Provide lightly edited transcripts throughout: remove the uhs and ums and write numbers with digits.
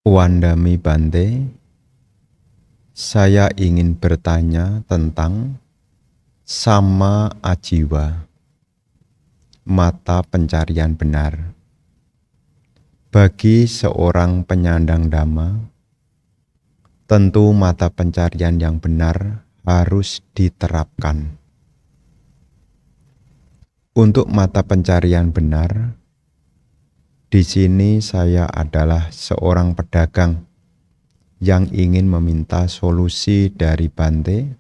Wandami Bante, saya ingin bertanya tentang sama ajiwa, mata pencarian benar. Bagi seorang penyandang dhamma, tentu mata pencarian yang benar harus diterapkan. Untuk mata pencarian benar, di sini saya adalah seorang pedagang yang ingin meminta solusi dari Bante.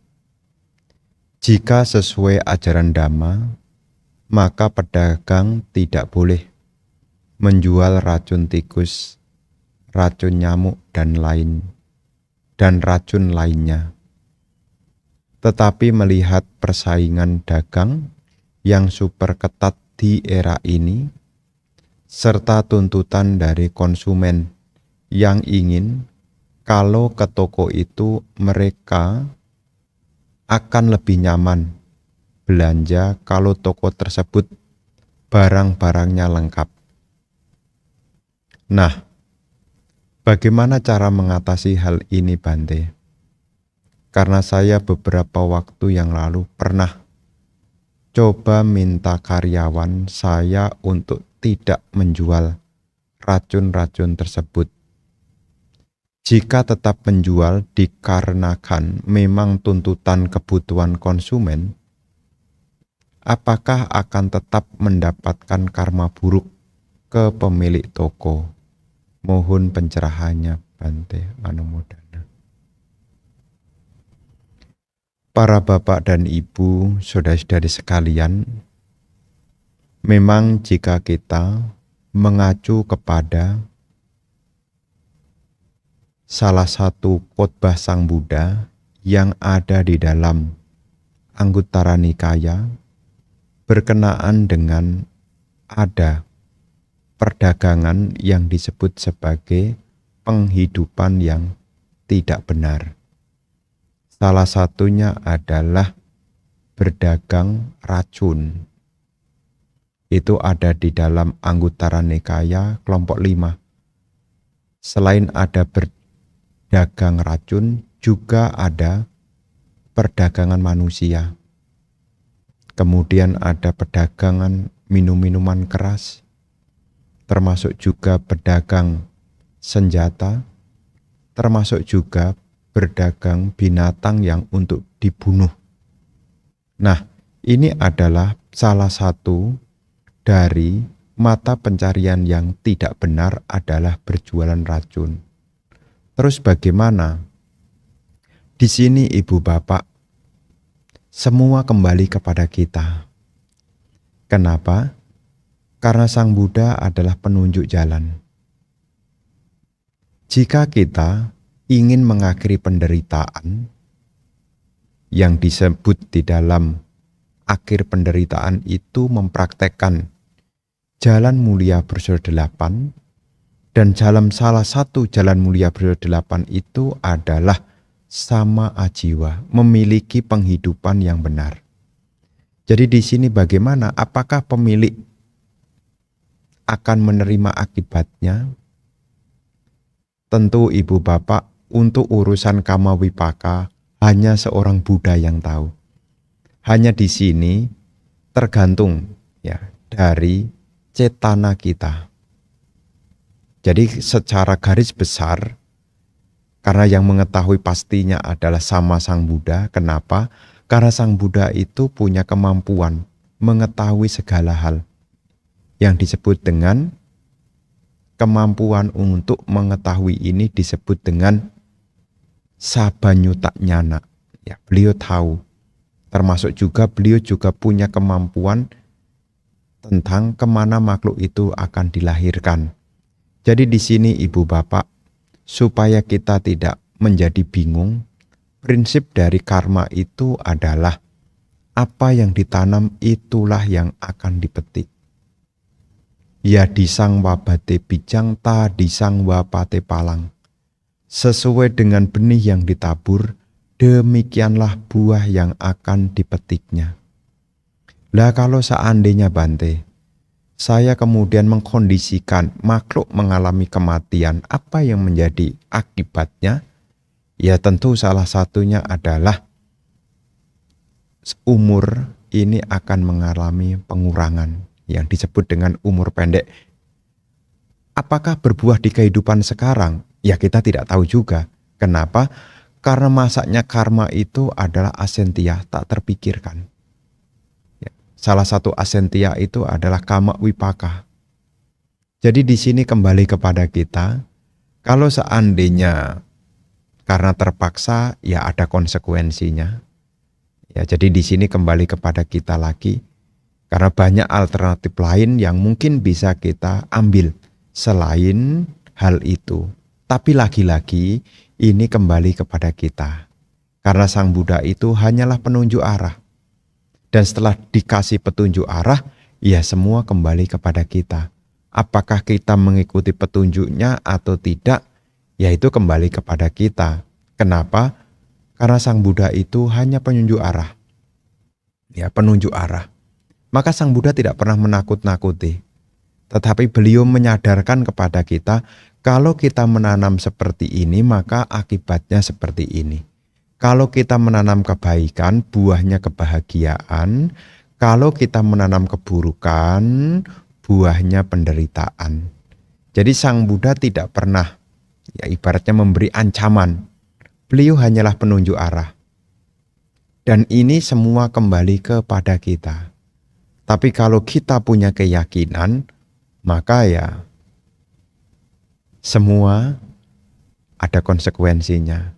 Jika sesuai ajaran Dhamma, maka pedagang tidak boleh menjual racun tikus, racun nyamuk dan racun lainnya. Tetapi melihat persaingan dagang yang super ketat di era ini, serta tuntutan dari konsumen yang ingin kalau ke toko itu mereka akan lebih nyaman belanja kalau toko tersebut barang-barangnya lengkap. Nah, bagaimana cara mengatasi hal ini, Bante? Karena saya beberapa waktu yang lalu pernah coba minta karyawan saya untuk tidak menjual racun-racun tersebut. Jika tetap menjual dikarenakan memang tuntutan kebutuhan konsumen, apakah akan tetap mendapatkan karma buruk ke pemilik toko? Mohon pencerahannya, Bante Manumodana. Para bapak dan ibu, saudara-saudari sekalian, memang jika kita mengacu kepada salah satu khotbah Sang Buddha yang ada di dalam Anguttara Nikaya berkenaan dengan ada perdagangan yang disebut sebagai penghidupan yang tidak benar. Salah satunya adalah berdagang racun. Itu ada di dalam Anguttara Nikaya kelompok 5. Selain ada berdagang racun, juga ada perdagangan manusia. Kemudian ada perdagangan minum-minuman keras, termasuk juga berdagang senjata, termasuk juga berdagang binatang yang untuk dibunuh. Nah, ini adalah salah satu dari mata pencarian yang tidak benar adalah berjualan racun. Terus bagaimana? Di sini ibu bapak, semua kembali kepada kita. Kenapa? Karena Sang Buddha adalah penunjuk jalan. Jika kita ingin mengakhiri penderitaan yang disebut di dalam akhir penderitaan itu mempraktekkan jalan mulia bersio 8, dan salah satu jalan mulia bersio 8 itu adalah sama ajiwa, memiliki penghidupan yang benar. Jadi di sini bagaimana? Apakah pemilik akan menerima akibatnya? Tentu ibu bapak, untuk urusan kama wipaka hanya seorang Buddha yang tahu. Hanya di sini tergantung ya dari cetana kita. Jadi secara garis besar, karena yang mengetahui pastinya adalah sama Sang Buddha. Kenapa? Karena Sang Buddha itu punya kemampuan mengetahui segala hal. Yang disebut dengan kemampuan untuk mengetahui ini disebut dengan Sabanyuta Nyana. Ya, beliau tahu. Termasuk juga beliau juga punya kemampuan tentang kemana makhluk itu akan dilahirkan. Jadi di sini ibu bapak, supaya kita tidak menjadi bingung, prinsip dari karma itu adalah apa yang ditanam itulah yang akan dipetik. Ya disang wabate bijang ta disang wapate palang. Sesuai dengan benih yang ditabur, demikianlah buah yang akan dipetiknya. Lah kalau seandainya Bante, saya kemudian mengkondisikan makhluk mengalami kematian, apa yang menjadi akibatnya? Ya tentu salah satunya adalah umur ini akan mengalami pengurangan yang disebut dengan umur pendek. Apakah berbuah di kehidupan sekarang? Ya kita tidak tahu juga. Kenapa? Karena masaknya karma itu adalah asentia, tak terpikirkan. Ya, salah satu asentia itu adalah kama wipaka. Jadi di sini kembali kepada kita, kalau seandainya karena terpaksa, ya ada konsekuensinya. Ya, jadi di sini kembali kepada kita lagi, karena banyak alternatif lain yang mungkin bisa kita ambil selain hal itu. Tapi lagi-lagi ini kembali kepada kita. Karena Sang Buddha itu hanyalah penunjuk arah. Dan setelah dikasih petunjuk arah, ya semua kembali kepada kita. Apakah kita mengikuti petunjuknya atau tidak, ya itu kembali kepada kita. Kenapa? Karena Sang Buddha itu hanya penunjuk arah. Ya, penunjuk arah. Maka Sang Buddha tidak pernah menakut-nakuti. Tetapi beliau menyadarkan kepada kita, kalau kita menanam seperti ini, maka akibatnya seperti ini. Kalau kita menanam kebaikan, buahnya kebahagiaan. Kalau kita menanam keburukan, buahnya penderitaan. Jadi Sang Buddha tidak pernah, ya ibaratnya memberi ancaman. Beliau hanyalah penunjuk arah. Dan ini semua kembali kepada kita. Tapi kalau kita punya keyakinan, maka ya semua ada konsekuensinya.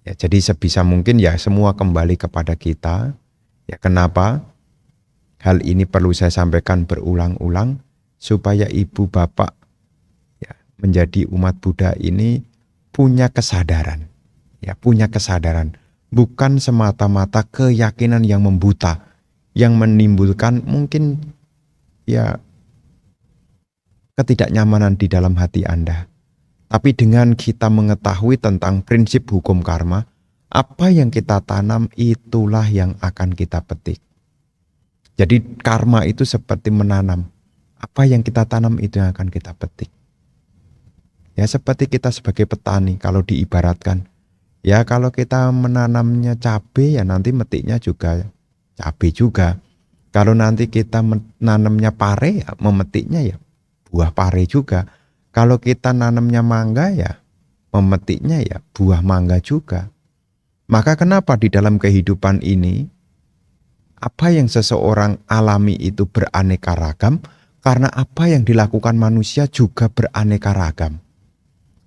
Ya, jadi sebisa mungkin ya semua kembali kepada kita. Ya kenapa? Hal ini perlu saya sampaikan berulang-ulang supaya ibu bapak ya, menjadi umat Buddha ini punya kesadaran. Ya, punya kesadaran. Bukan semata-mata keyakinan yang membuta, yang menimbulkan mungkin ya ketidaknyamanan di dalam hati Anda. Tapi dengan kita mengetahui tentang prinsip hukum karma, apa yang kita tanam itulah yang akan kita petik. Jadi karma itu seperti menanam. Apa yang kita tanam itu yang akan kita petik. Ya seperti kita sebagai petani kalau diibaratkan. Ya kalau kita menanamnya cabai ya nanti metiknya juga cabai juga. Kalau nanti kita menanamnya pare ya memetiknya ya buah pare juga. Kalau kita nanamnya mangga ya memetiknya ya buah mangga juga. Maka kenapa di dalam kehidupan ini apa yang seseorang alami itu beraneka ragam? Karena apa yang dilakukan manusia juga beraneka ragam.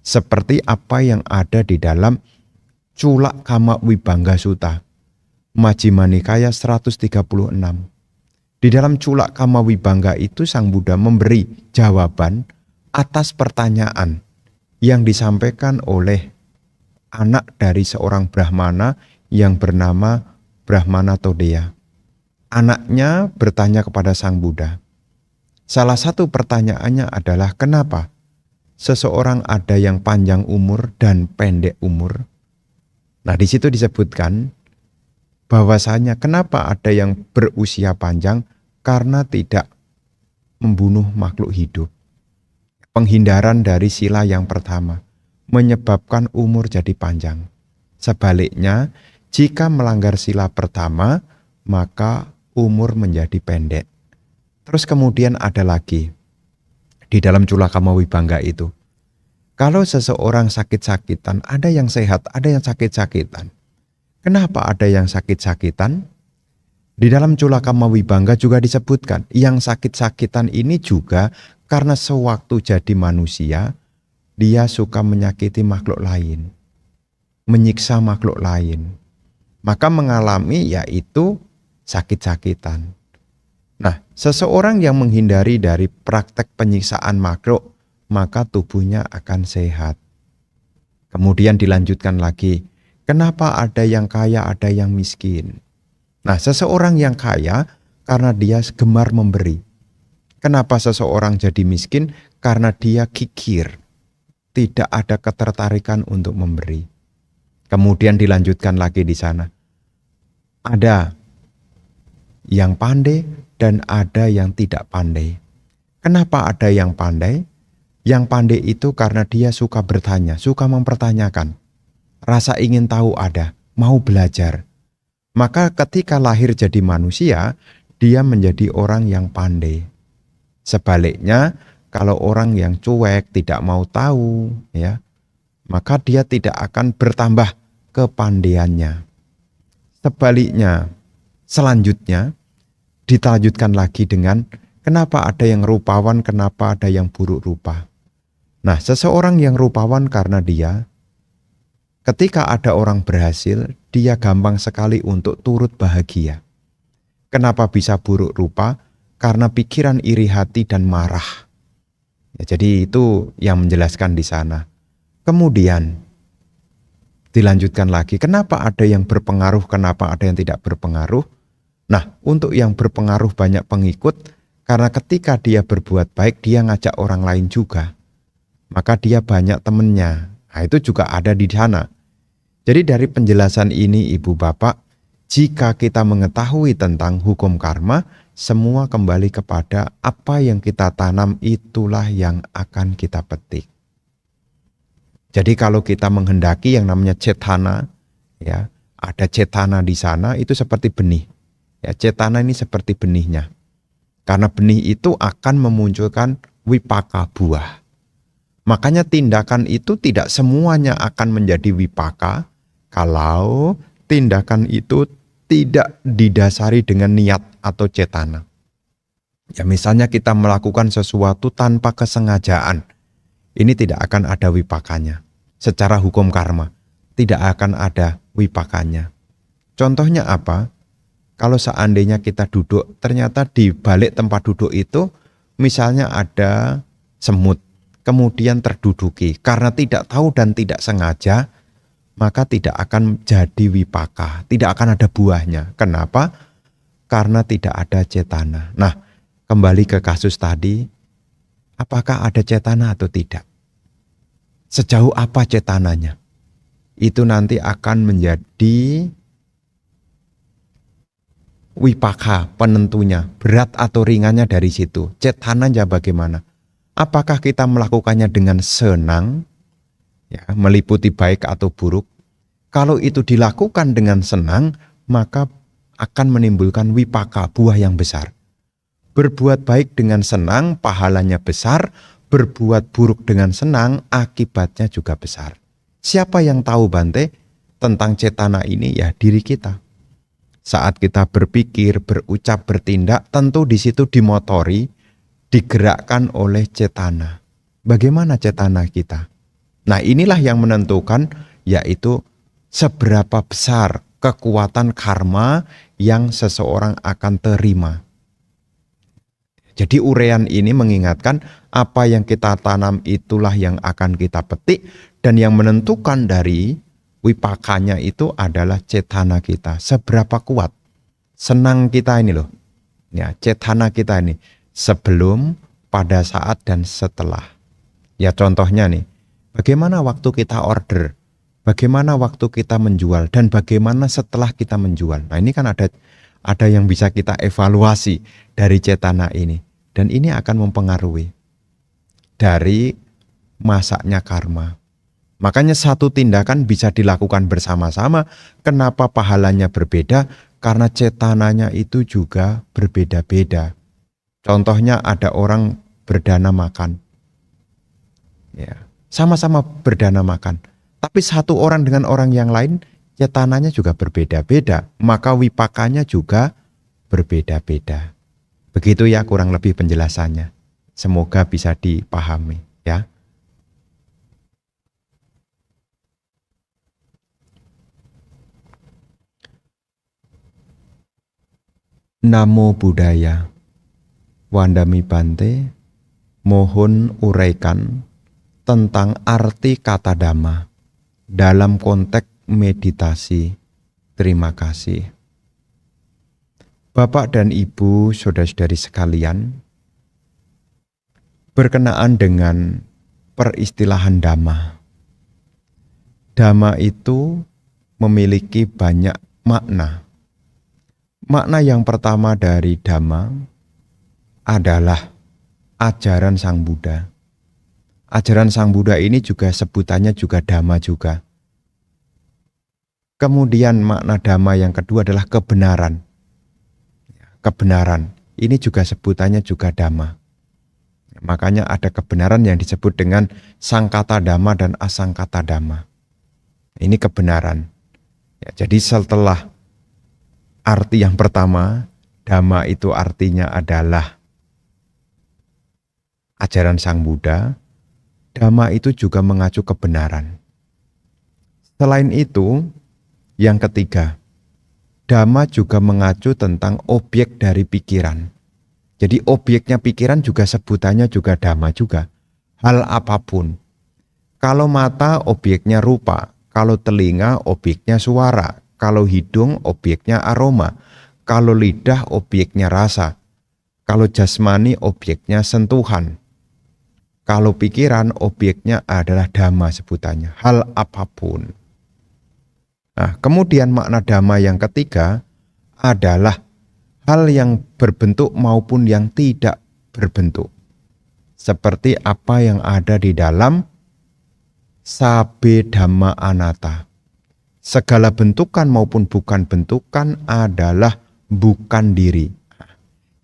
Seperti apa yang ada di dalam Culak Kama Wibangga Sutta, Majjhima Nikaya 136. Di dalam Culak Kama Wibangga itu Sang Buddha memberi jawaban atas pertanyaan yang disampaikan oleh anak dari seorang Brahmana yang bernama Brahmana Todeya. Anaknya bertanya kepada Sang Buddha. Salah satu pertanyaannya adalah kenapa seseorang ada yang panjang umur dan pendek umur? Nah di situ disebutkan bahwasanya kenapa ada yang berusia panjang karena tidak membunuh makhluk hidup. Penghindaran dari sila yang pertama menyebabkan umur jadi panjang. Sebaliknya, jika melanggar sila pertama, maka umur menjadi pendek. Terus kemudian ada lagi di dalam Culak Kama Wibangga itu. Kalau seseorang sakit-sakitan, ada yang sehat, ada yang sakit-sakitan. Kenapa ada yang sakit-sakitan? Di dalam Culak Kama Wibangga juga disebutkan, yang sakit-sakitan ini juga karena sewaktu jadi manusia, dia suka menyakiti makhluk lain, menyiksa makhluk lain. Maka mengalami yaitu sakit-sakitan. Nah, seseorang yang menghindari dari praktek penyiksaan makhluk, maka tubuhnya akan sehat. Kemudian dilanjutkan lagi, kenapa ada yang kaya, ada yang miskin? Nah, seseorang yang kaya karena dia gemar memberi. Kenapa seseorang jadi miskin? Karena dia kikir, tidak ada ketertarikan untuk memberi. Kemudian dilanjutkan lagi di sana. Ada yang pandai dan ada yang tidak pandai. Kenapa ada yang pandai? Yang pandai itu karena dia suka bertanya, suka mempertanyakan. Rasa ingin tahu ada, mau belajar. Maka ketika lahir jadi manusia, dia menjadi orang yang pandai. Sebaliknya, kalau orang yang cuek, tidak mau tahu, ya, maka dia tidak akan bertambah kepandaiannya. Sebaliknya, selanjutnya dilanjutkan lagi dengan kenapa ada yang rupawan, kenapa ada yang buruk rupa. Nah, seseorang yang rupawan karena dia ketika ada orang berhasil, dia gampang sekali untuk turut bahagia. Kenapa bisa buruk rupa? Karena pikiran iri hati dan marah. Ya, jadi itu yang menjelaskan di sana. Kemudian dilanjutkan lagi, kenapa ada yang berpengaruh, kenapa ada yang tidak berpengaruh? Nah, untuk yang berpengaruh banyak pengikut, karena ketika dia berbuat baik, dia ngajak orang lain juga. Maka dia banyak temennya. Nah, itu juga ada di sana. Jadi dari penjelasan ini Ibu Bapak, jika kita mengetahui tentang hukum karma, semua kembali kepada apa yang kita tanam, itulah yang akan kita petik. Jadi kalau kita menghendaki yang namanya cetana, ya, ada cetana di sana, itu seperti benih. Ya, cetana ini seperti benihnya. Karena benih itu akan memunculkan wipaka, buah. Makanya tindakan itu tidak semuanya akan menjadi wipaka kalau tindakan itu tidak didasari dengan niat atau cetana. Ya, misalnya kita melakukan sesuatu tanpa kesengajaan, ini tidak akan ada wipakanya. Secara hukum karma, tidak akan ada wipakanya. Contohnya apa? Kalau seandainya kita duduk, ternyata di balik tempat duduk itu misalnya ada semut, kemudian terduduki. Karena tidak tahu dan tidak sengaja, maka tidak akan jadi wipaka, tidak akan ada buahnya. Kenapa? Karena tidak ada cetana. Nah, kembali ke kasus tadi, apakah ada cetana atau tidak? Sejauh apa cetananya? Itu nanti akan menjadi wipaka penentunya, berat atau ringannya dari situ. Cetananya bagaimana? Apakah kita melakukannya dengan senang, ya, meliputi baik atau buruk? Kalau itu dilakukan dengan senang, maka akan menimbulkan wipaka, buah yang besar. Berbuat baik dengan senang, pahalanya besar. Berbuat buruk dengan senang, akibatnya juga besar. Siapa yang tahu, Bante, tentang cetana ini? Ya, diri kita. Saat kita berpikir, berucap, bertindak, tentu di situ dimotori, digerakkan oleh cetana. Bagaimana cetana kita? Nah, inilah yang menentukan, yaitu seberapa besar kekuatan karma yang seseorang akan terima. Jadi uraian ini mengingatkan apa yang kita tanam itulah yang akan kita petik, dan yang menentukan dari wipakanya itu adalah cetana kita. Seberapa kuat senang kita ini loh. Ya, cetana kita ini sebelum, pada saat, dan setelah. Ya, contohnya nih, bagaimana waktu kita order, bagaimana waktu kita menjual, dan bagaimana setelah kita menjual. Nah, ini kan ada yang bisa kita evaluasi dari cetana ini. Dan ini akan mempengaruhi dari masaknya karma. Makanya satu tindakan bisa dilakukan bersama-sama. Kenapa pahalanya berbeda? Karena cetananya itu juga berbeda-beda. Contohnya ada orang berdana makan. Ya, sama-sama berdana makan. Tapi satu orang dengan orang yang lain, cetananya juga berbeda-beda. Maka wipakanya juga berbeda-beda. Begitu ya kurang lebih penjelasannya. Semoga bisa dipahami ya. Namo Buddhaya. Wandami Bante, mohon uraikan tentang arti kata dhamma dalam konteks meditasi. Terima kasih. Bapak dan Ibu, saudara-saudari sekalian, berkenaan dengan peristilahan dhamma. Dhamma itu memiliki banyak makna. Makna yang pertama dari dhamma adalah ajaran Sang Buddha. Ajaran Sang Buddha ini juga sebutannya juga Dhamma juga. Kemudian makna Dhamma yang kedua adalah kebenaran. Kebenaran, ini juga sebutannya juga Dhamma. Makanya ada kebenaran yang disebut dengan Sangkata Dhamma dan Asangkata Dhamma. Ini kebenaran. Ya, jadi setelah arti yang pertama, Dhamma itu artinya adalah ajaran Sang Buddha. Dhamma itu juga mengacu kebenaran. Selain itu, yang ketiga, Dhamma juga mengacu tentang objek dari pikiran. Jadi objeknya pikiran juga sebutannya juga Dhamma juga. Hal apapun. Kalau mata objeknya rupa, kalau telinga objeknya suara, kalau hidung objeknya aroma, kalau lidah objeknya rasa, kalau jasmani objeknya sentuhan. Kalau pikiran objeknya adalah Dhamma sebutannya, hal apapun. Nah, kemudian makna Dhamma yang ketiga adalah hal yang berbentuk maupun yang tidak berbentuk. Seperti apa yang ada di dalam Sabe Dhamma Anatta. Segala bentukan maupun bukan bentukan adalah bukan diri.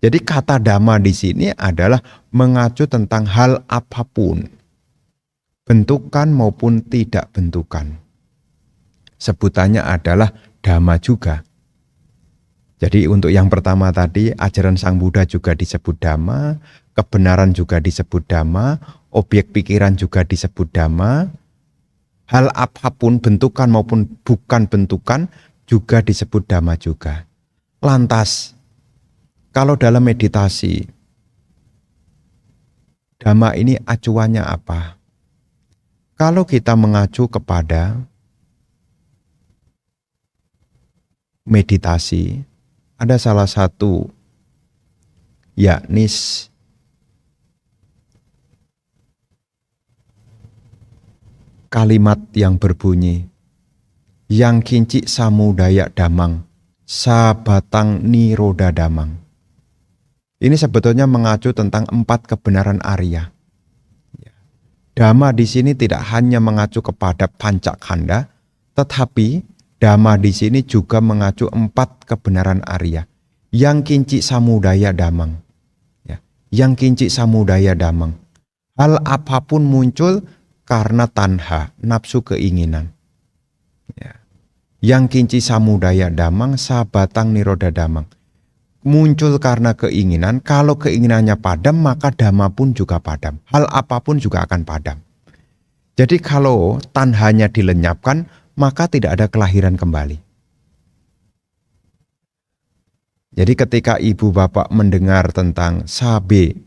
Jadi kata Dhamma di sini adalah mengacu tentang hal apapun, bentukan maupun tidak bentukan. Sebutannya adalah Dhamma juga. Jadi untuk yang pertama tadi, ajaran Sang Buddha juga disebut Dhamma, kebenaran juga disebut Dhamma, objek pikiran juga disebut Dhamma, hal apapun bentukan maupun bukan bentukan juga disebut Dhamma juga. Lantas, kalau dalam meditasi, Dhamma ini acuannya apa? Kalau kita mengacu kepada meditasi, ada salah satu, yakni kalimat yang berbunyi, yang kinci samudaya damang, sabatang niroda damang. Ini sebetulnya mengacu tentang 4 kebenaran Arya. Dhamma di sini tidak hanya mengacu kepada pancakkhanda, tetapi Dhamma di sini juga mengacu 4 kebenaran Arya. Yang kinci samudaya damang. Ya. Yang kinci samudaya damang. Hal apapun muncul karena tanha, nafsu keinginan. Ya. Yang kinci samudaya damang, sabatang niroda damang. Muncul karena keinginan, kalau keinginannya padam maka Dhamma pun juga padam. Hal apapun juga akan padam. Jadi kalau tanhanya dilenyapkan, maka tidak ada kelahiran kembali. Jadi ketika ibu bapak mendengar tentang sabe,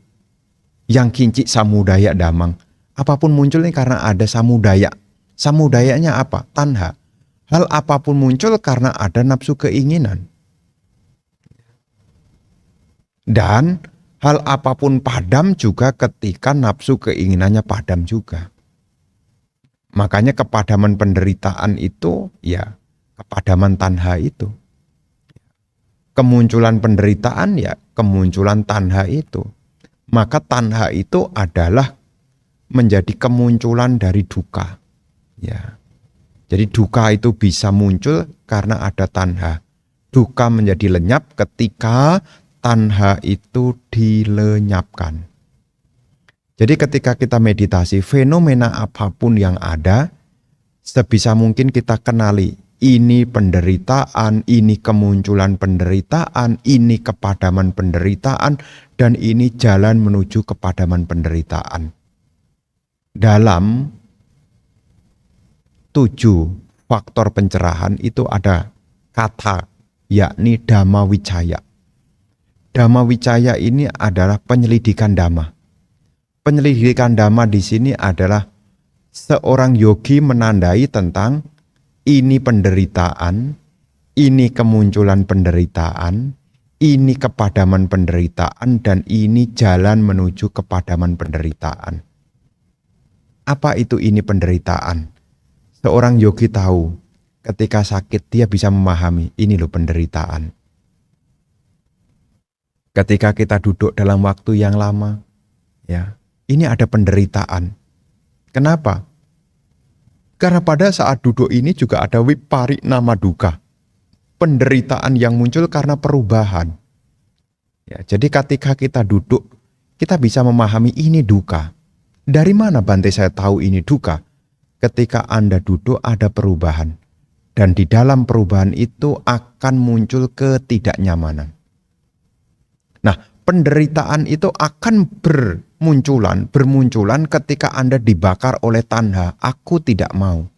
yang kinci samudaya damang, apapun muncul ini karena ada samudaya. Samudayanya apa? Tanha. Hal apapun muncul karena ada nafsu keinginan. Dan hal apapun padam juga ketika nafsu keinginannya padam juga. Makanya kepadaman penderitaan itu ya kepadaman tanha itu. Kemunculan penderitaan ya kemunculan tanha itu. Maka tanha itu adalah menjadi kemunculan dari duka. Ya. Jadi duka itu bisa muncul karena ada tanha. Duka menjadi lenyap ketika tanha itu dilenyapkan. Jadi ketika kita meditasi, fenomena apapun yang ada, sebisa mungkin kita kenali, ini penderitaan, ini kemunculan penderitaan, ini kepadaman penderitaan, dan ini jalan menuju kepadaman penderitaan. Dalam 7 faktor pencerahan itu ada kata, yakni Dhamma Wicaya. Dhamma Wicaya ini adalah penyelidikan Dhamma. Penyelidikan Dhamma di sini adalah seorang yogi menandai tentang ini penderitaan, ini kemunculan penderitaan, ini kepadaman penderitaan, dan ini jalan menuju kepadaman penderitaan. Apa itu ini penderitaan? Seorang yogi tahu ketika sakit dia bisa memahami ini loh penderitaan. Ketika kita duduk dalam waktu yang lama, Ya, ini ada penderitaan. Kenapa? Karena pada saat duduk ini juga ada viparinama duka. Penderitaan yang muncul karena perubahan. Ya, jadi ketika kita duduk, kita bisa memahami ini duka. Dari mana Bante saya tahu ini duka? Ketika Anda duduk ada perubahan. Dan di dalam perubahan itu akan muncul ketidaknyamanan. Nah, penderitaan itu akan bermunculan ketika Anda dibakar oleh tanha. Aku tidak mau.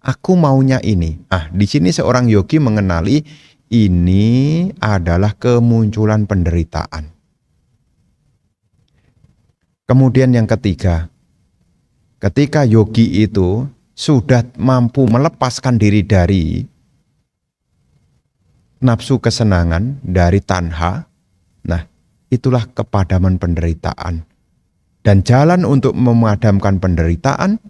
Aku maunya ini. Di sini seorang yogi mengenali ini adalah kemunculan penderitaan. Kemudian yang ketiga, ketika yogi itu sudah mampu melepaskan diri dari nafsu kesenangan, dari tanha, nah itulah kepadaman penderitaan. Dan jalan untuk memadamkan penderitaan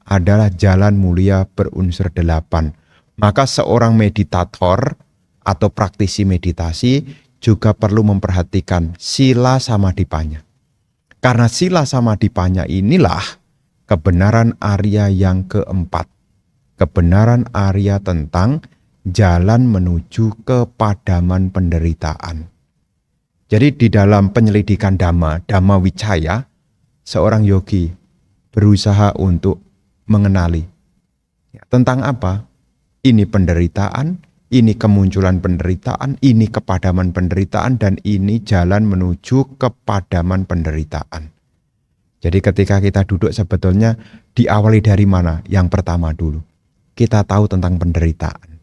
adalah jalan mulia berunsur 8. Maka seorang meditator atau praktisi meditasi juga perlu memperhatikan sila samadhipanya. Karena sila samadhipanya inilah kebenaran Arya yang keempat. Kebenaran Arya tentang jalan menuju kepadaman penderitaan. Jadi di dalam penyelidikan Dhamma Wicaya, seorang yogi berusaha untuk mengenali. Tentang apa? Ini penderitaan, ini kemunculan penderitaan, ini kepadaman penderitaan, dan ini jalan menuju kepadaman penderitaan. Jadi ketika kita duduk sebetulnya diawali dari mana? Yang pertama dulu, kita tahu tentang penderitaan.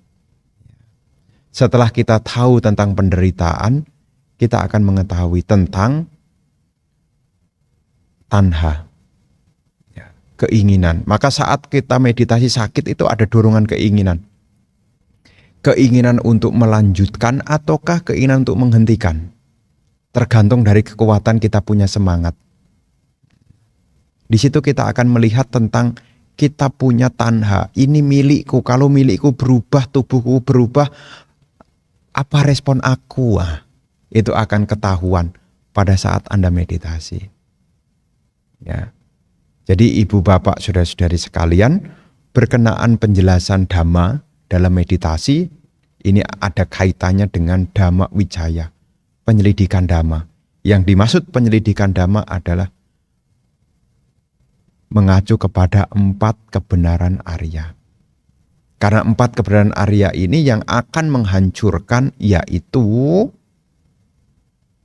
Setelah kita tahu tentang penderitaan, kita akan mengetahui tentang tanha, keinginan. Maka saat kita meditasi sakit itu ada dorongan keinginan. Keinginan untuk melanjutkan ataukah keinginan untuk menghentikan. Tergantung dari kekuatan kita punya semangat. Di situ kita akan melihat tentang kita punya tanha. Ini milikku. Kalau milikku berubah, tubuhku berubah, apa respon aku? Itu akan ketahuan pada saat Anda meditasi. Ya. Jadi ibu bapak saudara-saudari sekalian, berkenaan penjelasan Dhamma dalam meditasi, ini ada kaitannya dengan Dhamma Wicaya, penyelidikan Dhamma. Yang dimaksud penyelidikan Dhamma adalah mengacu kepada 4 kebenaran Arya. Karena 4 kebenaran Arya ini yang akan menghancurkan, yaitu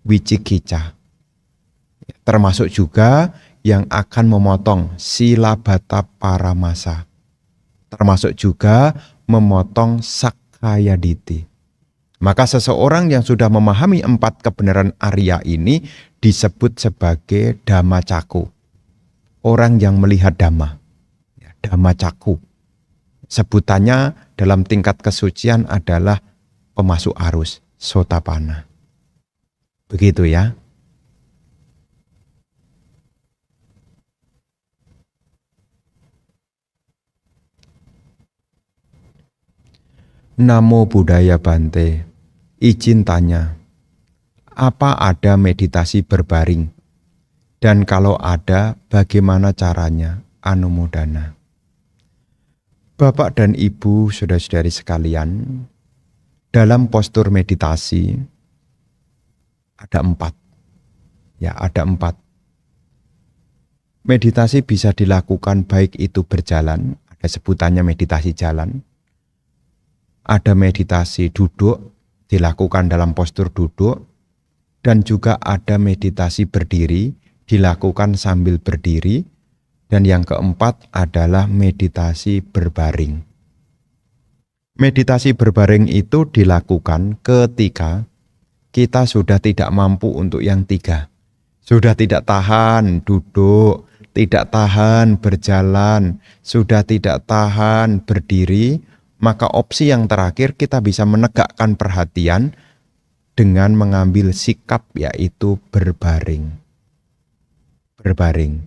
wicikicca. Termasuk juga yang akan memotong silabata paramasa. Termasuk juga memotong sakkaya ditthi. Maka seseorang yang sudah memahami 4 kebenaran Arya ini disebut sebagai Dhammacakku. Orang yang melihat Dhamma, Dhammacakku. Sebutannya dalam tingkat kesucian adalah pemasuk arus, Sotapanna. Begitu ya. Namo Buddhaya Bante. Izin tanya, apa ada meditasi berbaring? Dan kalau ada, bagaimana caranya? Anumodana. Bapak dan Ibu, saudara-saudari sekalian, dalam postur meditasi ada 4. Ya, ada 4. Meditasi bisa dilakukan baik itu berjalan, ada sebutannya meditasi jalan. Ada meditasi duduk, dilakukan dalam postur duduk, dan juga ada meditasi berdiri, dilakukan sambil berdiri, dan yang keempat adalah meditasi berbaring. Meditasi berbaring itu dilakukan ketika kita sudah tidak mampu untuk yang 3. Sudah tidak tahan duduk, tidak tahan berjalan, sudah tidak tahan berdiri, maka opsi yang terakhir kita bisa menegakkan perhatian dengan mengambil sikap, yaitu berbaring. Berbaring.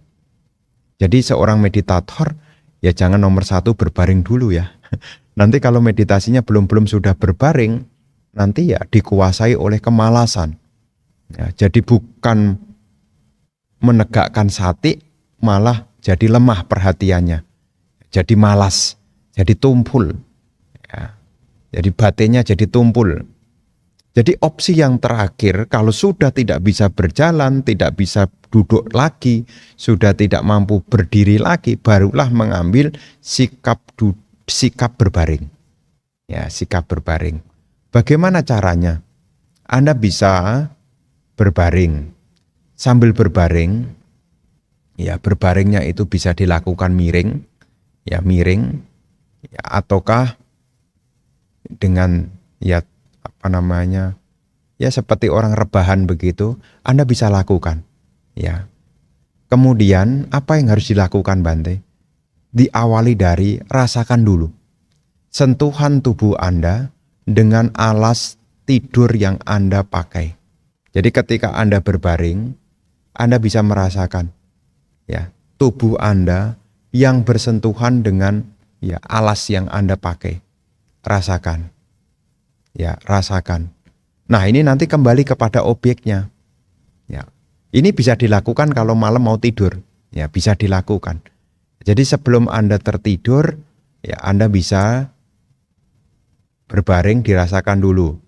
Jadi seorang meditator ya jangan nomor 1 berbaring dulu ya. Nanti kalau meditasinya belum sudah berbaring, nanti ya dikuasai oleh kemalasan. Ya, jadi bukan menegakkan sati malah jadi lemah perhatiannya, jadi malas, jadi tumpul, ya. Jadi batinnya jadi tumpul. Jadi opsi yang terakhir, kalau sudah tidak bisa berjalan, tidak bisa duduk lagi, sudah tidak mampu berdiri lagi, barulah mengambil sikap berbaring. Ya, sikap berbaring. Bagaimana caranya? Anda bisa berbaring. Sambil berbaring, ya berbaringnya itu bisa dilakukan miring, ya miring, ya, ataukah dengan ya ya seperti orang rebahan begitu, Anda bisa lakukan. Ya. Kemudian apa yang harus dilakukan, Bante? Diawali dari rasakan dulu sentuhan tubuh Anda dengan alas tidur yang Anda pakai. Jadi ketika Anda berbaring, Anda bisa merasakan ya, tubuh Anda yang bersentuhan dengan ya alas yang Anda pakai. Rasakan. Ya, rasakan. Nah, ini nanti kembali kepada objeknya. Ya. Ini bisa dilakukan kalau malam mau tidur. Ya, bisa dilakukan. Jadi sebelum Anda tertidur, ya Anda bisa berbaring, dirasakan dulu.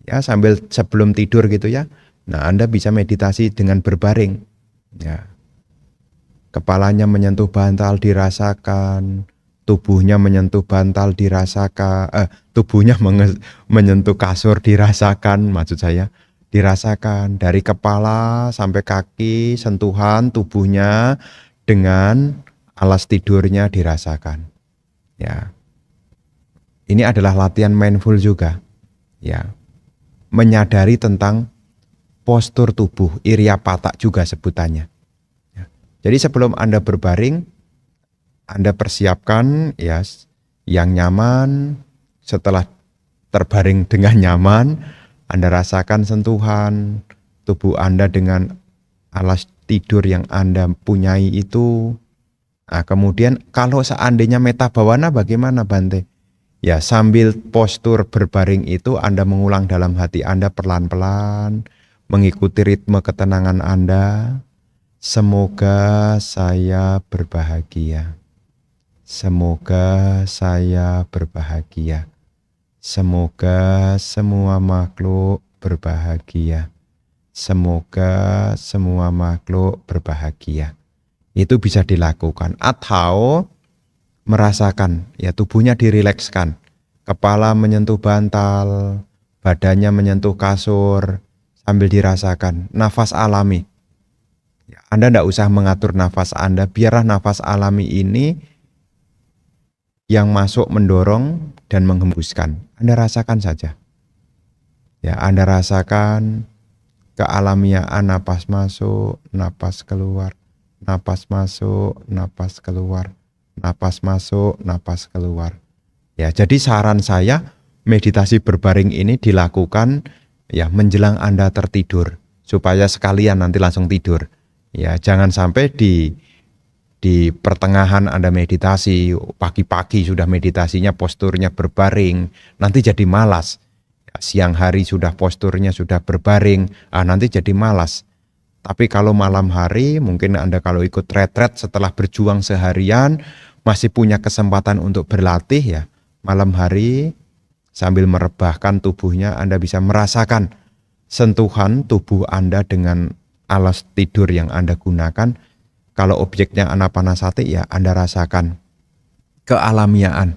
Ya, sebelum tidur gitu ya. Nah, Anda bisa meditasi dengan berbaring. Ya. Kepalanya menyentuh bantal, dirasakan. Tubuhnya menyentuh bantal, dirasakan. Tubuhnya menyentuh kasur, dirasakan. Maksud saya, dirasakan dari kepala sampai kaki, sentuhan tubuhnya dengan alas tidurnya dirasakan. Ya, ini adalah latihan mindful juga. Ya, menyadari tentang postur tubuh, iriyapata juga sebutannya. Ya. Jadi sebelum Anda berbaring, Anda persiapkan ya yang nyaman. Setelah terbaring dengan nyaman, Anda rasakan sentuhan tubuh Anda dengan alas tidur yang Anda punyai itu. Nah, kemudian kalau seandainya meta bhavana bagaimana, Bante? Ya, sambil postur berbaring itu Anda mengulang dalam hati Anda pelan-pelan, mengikuti ritme ketenangan Anda. Semoga saya berbahagia. Semoga saya berbahagia. Semoga semua makhluk berbahagia. Semoga semua makhluk berbahagia. Itu bisa dilakukan. Atau merasakan, ya tubuhnya dirilekskan. Kepala menyentuh bantal, badannya menyentuh kasur, sambil dirasakan. Nafas alami. Anda tidak usah mengatur nafas Anda, biarlah nafas alami ini yang masuk mendorong dan menghembuskan. Anda rasakan saja. Ya, Anda rasakan kealamiaan napas masuk, napas keluar, napas masuk, napas keluar, napas masuk, napas keluar. Ya, jadi saran saya meditasi berbaring ini dilakukan ya menjelang Anda tertidur supaya sekalian nanti langsung tidur. Ya, jangan sampai di pertengahan Anda meditasi, pagi-pagi sudah meditasinya posturnya berbaring, nanti jadi malas. Siang hari sudah posturnya sudah berbaring, nanti jadi malas. Tapi kalau malam hari, mungkin Anda kalau ikut retret setelah berjuang seharian, masih punya kesempatan untuk berlatih ya. Malam hari sambil merebahkan tubuhnya, Anda bisa merasakan sentuhan tubuh Anda dengan alas tidur yang Anda gunakan. Kalau objeknya anapanasati ya Anda rasakan kealamiaan.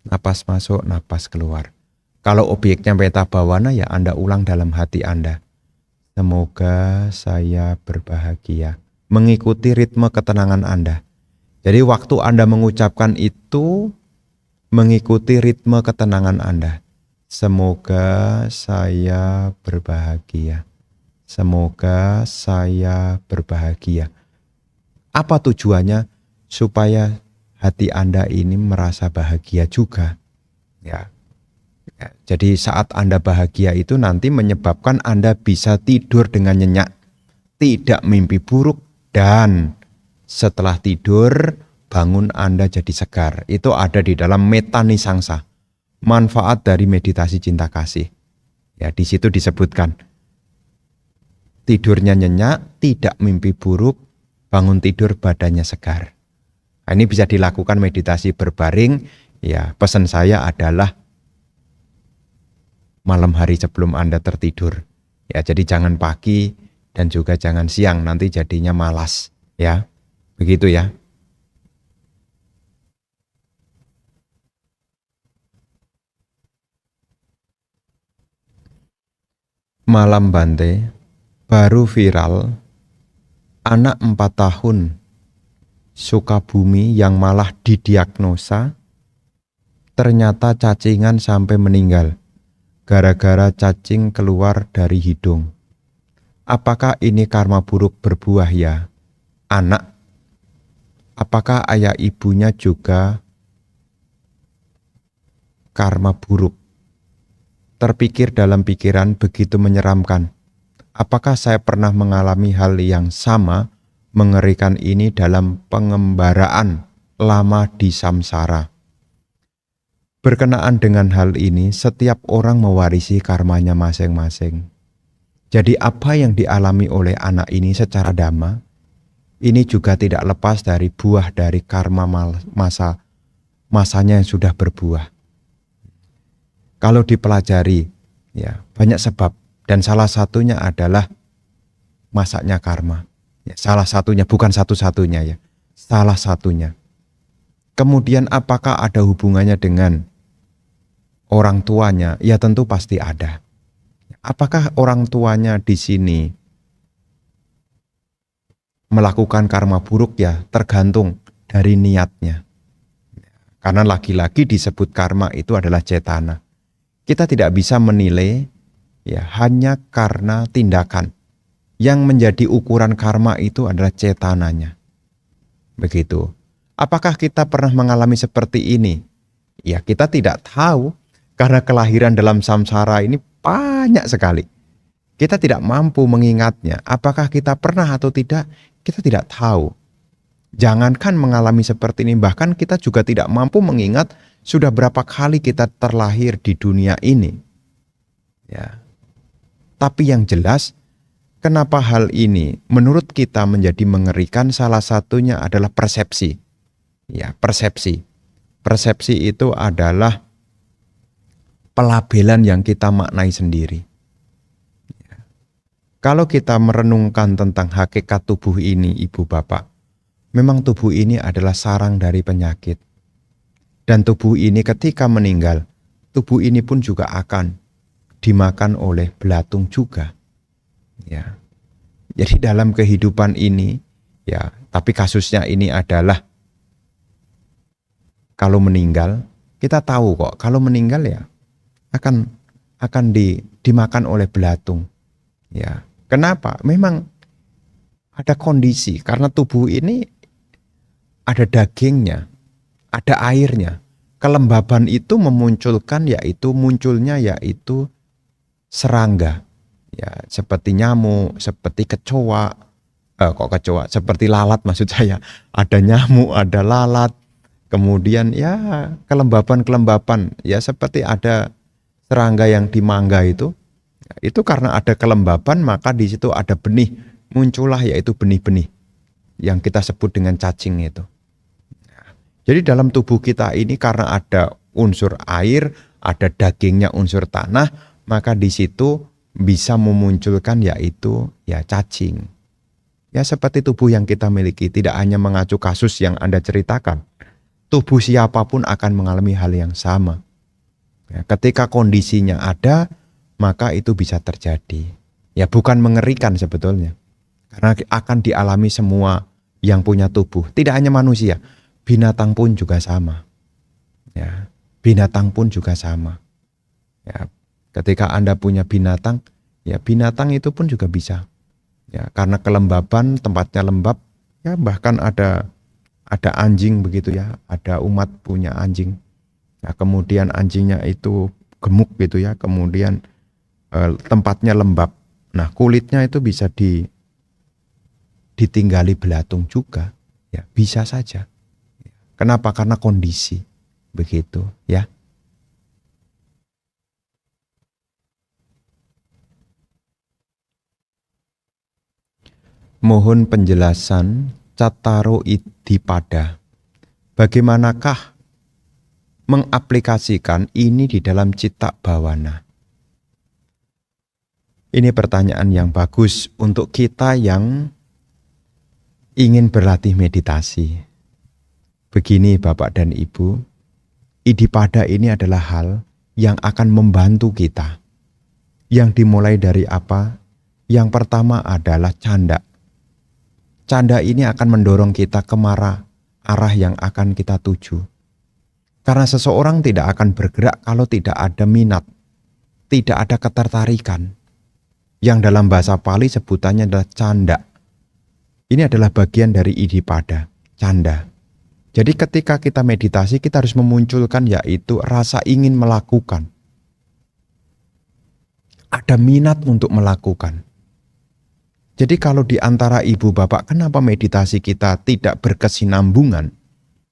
Napas masuk, napas keluar. Kalau objeknya meta bhavana ya Anda ulang dalam hati Anda. Semoga saya berbahagia. Mengikuti ritme ketenangan Anda. Jadi waktu Anda mengucapkan itu, mengikuti ritme ketenangan Anda. Semoga saya berbahagia. Semoga saya berbahagia. Apa tujuannya? Supaya hati Anda ini merasa bahagia juga. Ya. Jadi saat Anda bahagia itu nanti menyebabkan Anda bisa tidur dengan nyenyak, tidak mimpi buruk, dan setelah tidur bangun Anda jadi segar. Itu ada di dalam Metta Nisangsa, manfaat dari meditasi cinta kasih. Ya, di situ disebutkan tidurnya nyenyak, tidak mimpi buruk, bangun tidur badannya segar. Nah, ini bisa dilakukan meditasi berbaring. Ya, pesan saya adalah malam hari sebelum Anda tertidur. Ya, jadi jangan pagi dan juga jangan siang, nanti jadinya malas. Ya, begitu ya. Malam Bante, baru viral, anak 4 tahun Sukabumi yang malah didiagnosa ternyata cacingan sampai meninggal gara-gara cacing keluar dari hidung. Apakah ini karma buruk berbuah ya? Anak, apakah ayah ibunya juga karma buruk? Terpikir dalam pikiran begitu menyeramkan. Apakah saya pernah mengalami hal yang sama mengerikan ini dalam pengembaraan lama di samsara? Berkenaan dengan hal ini, setiap orang mewarisi karmanya masing-masing. Jadi apa yang dialami oleh anak ini secara dhamma, ini juga tidak lepas dari buah dari karma masanya yang sudah berbuah. Kalau dipelajari, ya banyak sebab, dan salah satunya adalah masaknya karma. Ya, salah satunya, bukan satu-satunya ya, salah satunya. Kemudian apakah ada hubungannya dengan orang tuanya? Ya tentu pasti ada. Apakah orang tuanya di sini melakukan karma buruk? Ya tergantung dari niatnya. Karena lagi-lagi disebut karma itu adalah cetana. Kita tidak bisa menilai ya hanya karena tindakan. Yang menjadi ukuran karma itu adalah cetananya. Begitu. Apakah kita pernah mengalami seperti ini? Ya kita tidak tahu karena kelahiran dalam samsara ini banyak sekali. Kita tidak mampu mengingatnya. Apakah kita pernah atau tidak? Kita tidak tahu. Jangankan mengalami seperti ini, bahkan kita juga tidak mampu mengingat sudah berapa kali kita terlahir di dunia ini. Ya. Tapi yang jelas, kenapa hal ini menurut kita menjadi mengerikan? Salah satunya adalah persepsi. Ya, persepsi. Persepsi itu adalah pelabelan yang kita maknai sendiri. Ya. Kalau kita merenungkan tentang hakikat tubuh ini, Ibu Bapak, memang tubuh ini adalah sarang dari penyakit. Dan tubuh ini ketika meninggal, tubuh ini pun juga akan dimakan oleh belatung juga. Ya. Jadi dalam kehidupan ini, ya, tapi kasusnya ini adalah kalau meninggal, kita tahu kok kalau meninggal ya akan dimakan oleh belatung. Ya. Kenapa? Memang ada kondisi karena tubuh ini ada dagingnya, ada airnya. Kelembaban itu memunculkan munculnya yaitu serangga. Ya, seperti nyamuk, seperti kecoa. Seperti lalat maksud saya. Ada nyamuk, ada lalat. Kemudian ya kelembaban-kelembaban, ya seperti ada serangga yang di mangga itu. Itu karena ada kelembaban maka di situ ada benih, muncullah yaitu benih-benih yang kita sebut dengan cacing itu. Jadi dalam tubuh kita ini karena ada unsur air, ada dagingnya unsur tanah, maka di situ bisa memunculkan yaitu ya cacing. Ya seperti tubuh yang kita miliki, tidak hanya mengacu kasus yang Anda ceritakan. Tubuh siapapun akan mengalami hal yang sama. Ya, ketika kondisinya ada, maka itu bisa terjadi. Ya bukan mengerikan sebetulnya. Karena akan dialami semua yang punya tubuh. Tidak hanya manusia. Binatang pun juga sama. Ya, binatang pun juga sama. Ya, ketika Anda punya binatang, ya binatang itu pun juga bisa. Ya, karena kelembaban, tempatnya lembab, ya bahkan ada anjing begitu ya, ada umat punya anjing. Ya, kemudian anjingnya itu gemuk gitu ya, kemudian tempatnya lembab. Nah, kulitnya itu bisa ditinggali belatung juga. Ya, bisa saja. Kenapa? Karena kondisi begitu ya. Mohon penjelasan cattaro iddhipada. Bagaimanakah mengaplikasikan ini di dalam citta bawana? Ini pertanyaan yang bagus untuk kita yang ingin berlatih meditasi. Begini Bapak dan Ibu, iddhipada ini adalah hal yang akan membantu kita. Yang dimulai dari apa? Yang pertama adalah canda. Canda ini akan mendorong kita ke arah yang akan kita tuju. Karena seseorang tidak akan bergerak kalau tidak ada minat, tidak ada ketertarikan. Yang dalam bahasa Pali sebutannya adalah canda. Ini adalah bagian dari iddhipada, canda. Jadi ketika kita meditasi, kita harus memunculkan yaitu rasa ingin melakukan. Ada minat untuk melakukan. Jadi kalau di antara ibu bapak, kenapa meditasi kita tidak berkesinambungan,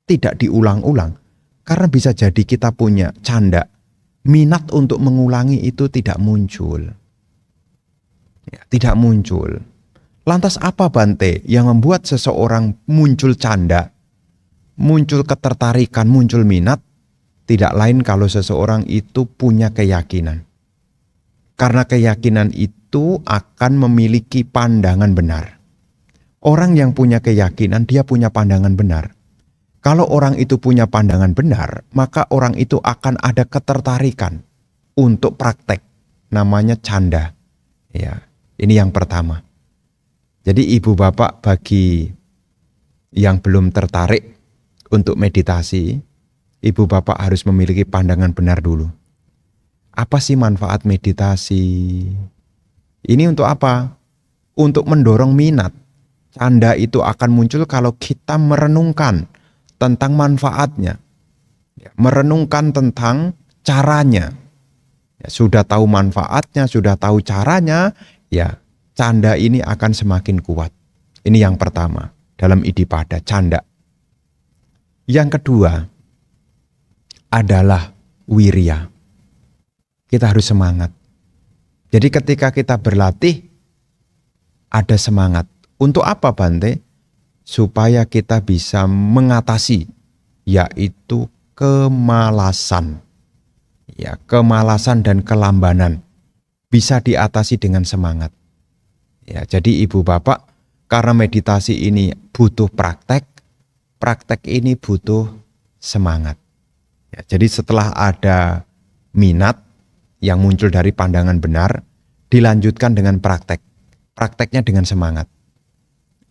tidak diulang-ulang? Karena bisa jadi kita punya canda, minat untuk mengulangi itu tidak muncul. Ya, tidak muncul. Lantas apa Bante yang membuat seseorang muncul canda, muncul ketertarikan, muncul minat? Tidak lain kalau seseorang itu punya keyakinan. Karena keyakinan itu akan memiliki pandangan benar. Orang yang punya keyakinan, dia punya pandangan benar. Kalau orang itu punya pandangan benar, maka orang itu akan ada ketertarikan untuk praktek. Namanya canda. Ya. Ini yang pertama. Jadi ibu bapak bagi yang belum tertarik untuk meditasi, ibu bapak harus memiliki pandangan benar dulu. Apa sih manfaat meditasi? Ini untuk apa? Untuk mendorong minat. Canda itu akan muncul kalau kita merenungkan tentang manfaatnya. Merenungkan tentang caranya. Ya, sudah tahu manfaatnya, sudah tahu caranya, ya, canda ini akan semakin kuat. Ini yang pertama dalam iddhipada, canda. Yang kedua adalah wirya. Kita harus semangat. Jadi ketika kita berlatih, ada semangat. Untuk apa Bante? Supaya kita bisa mengatasi, yaitu kemalasan. Ya, kemalasan dan kelambanan. Bisa diatasi dengan semangat. Ya, jadi ibu bapak, karena meditasi ini butuh praktek, praktek ini butuh semangat. Ya, jadi setelah ada minat yang muncul dari pandangan benar, dilanjutkan dengan praktek. Prakteknya dengan semangat.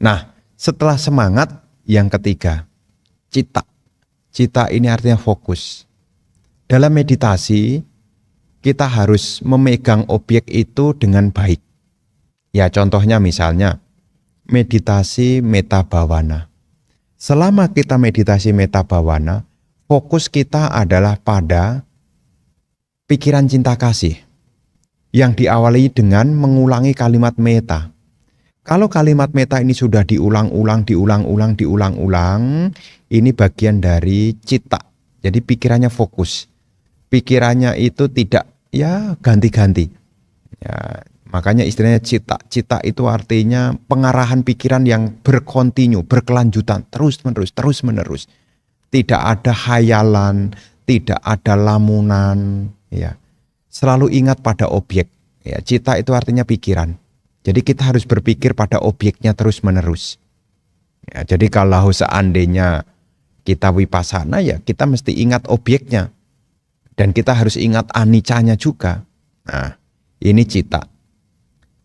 Nah, setelah semangat, yang ketiga, citta. Citta ini artinya fokus. Dalam meditasi, kita harus memegang objek itu dengan baik. Ya, contohnya misalnya meditasi metta bhavana. Selama kita meditasi metta bhavana, fokus kita adalah pada pikiran cinta kasih yang diawali dengan mengulangi kalimat metta. Kalau kalimat metta ini sudah diulang-ulang, ini bagian dari citta. Jadi pikirannya fokus. Pikirannya itu tidak ganti-ganti. Ya, makanya istilahnya citta. Citta itu artinya pengarahan pikiran yang berkontinu, berkelanjutan, terus-menerus. Tidak ada hayalan, tidak ada lamunan. Ya. Selalu ingat pada objek. Ya, citta itu artinya pikiran. Jadi kita harus berpikir pada objeknya terus-menerus. Ya, jadi kalau seandainya kita vipassana, ya kita mesti ingat objeknya. Dan kita harus ingat anicanya juga. Nah, ini citta.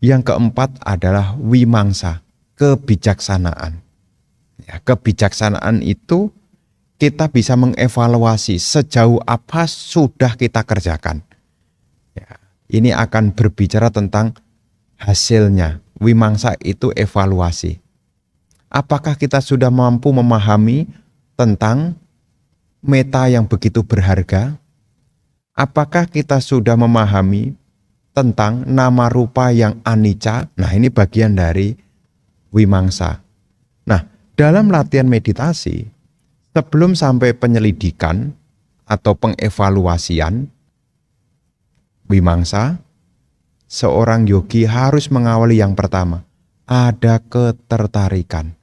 Yang keempat adalah vimangsa, kebijaksanaan. Ya, kebijaksanaan itu kita bisa mengevaluasi sejauh apa sudah kita kerjakan. Ya, ini akan berbicara tentang hasilnya. Vimangsa itu evaluasi. Apakah kita sudah mampu memahami tentang metta yang begitu berharga? Apakah kita sudah memahami tentang nama rupa yang anicca? Nah, ini bagian dari vimangsa. Nah, dalam latihan meditasi, sebelum sampai penyelidikan atau pengevaluasian vimangsa, seorang yogi harus mengawali yang pertama, ada ketertarikan.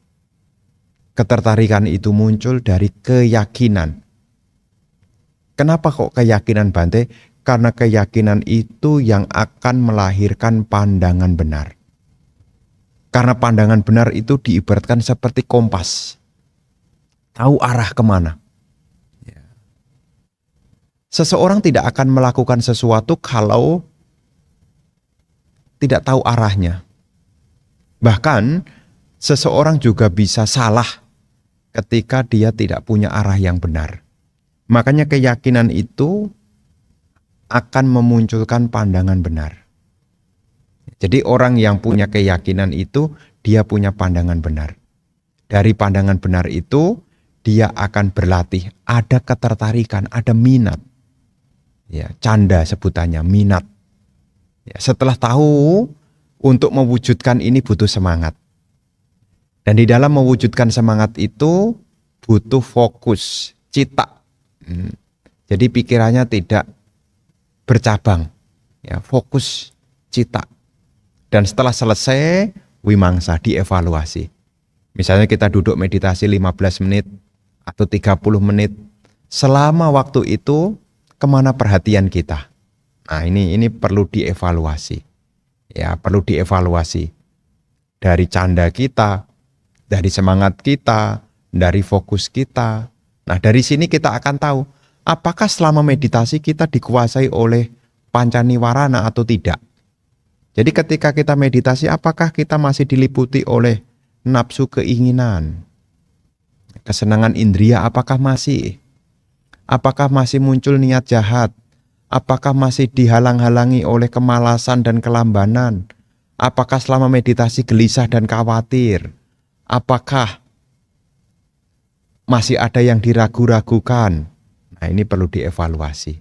Ketertarikan itu muncul dari keyakinan. Kenapa kok keyakinan, Bante? Karena keyakinan itu yang akan melahirkan pandangan benar. Karena pandangan benar itu diibaratkan seperti kompas. Tahu arah kemana. Seseorang tidak akan melakukan sesuatu kalau tidak tahu arahnya. Bahkan seseorang juga bisa salah ketika dia tidak punya arah yang benar. Makanya keyakinan itu akan memunculkan pandangan benar. Jadi orang yang punya keyakinan itu dia punya pandangan benar. Dari pandangan benar itu dia akan berlatih, ada ketertarikan, ada minat. Ya, canda sebutannya, minat. Ya, setelah tahu untuk mewujudkan ini butuh semangat. Dan di dalam mewujudkan semangat itu butuh fokus, cita. Jadi pikirannya tidak bercabang, ya, fokus, cita. Dan setelah selesai, wimangsa, dievaluasi. Misalnya kita duduk meditasi 15 menit atau 30 menit. Selama waktu itu, kemana perhatian kita? Nah, ini perlu dievaluasi. Ya, perlu dievaluasi. Dari canda kita, dari semangat kita, dari fokus kita. Nah, dari sini kita akan tahu apakah selama meditasi kita dikuasai oleh pancaniwarana atau tidak. Jadi ketika kita meditasi, apakah kita masih diliputi oleh nafsu keinginan, kesenangan indria, apakah masih? Apakah masih muncul niat jahat? Apakah masih dihalang-halangi oleh kemalasan dan kelambanan? Apakah selama meditasi gelisah dan khawatir? Apakah masih ada yang diragu-ragukan? Nah, ini perlu dievaluasi.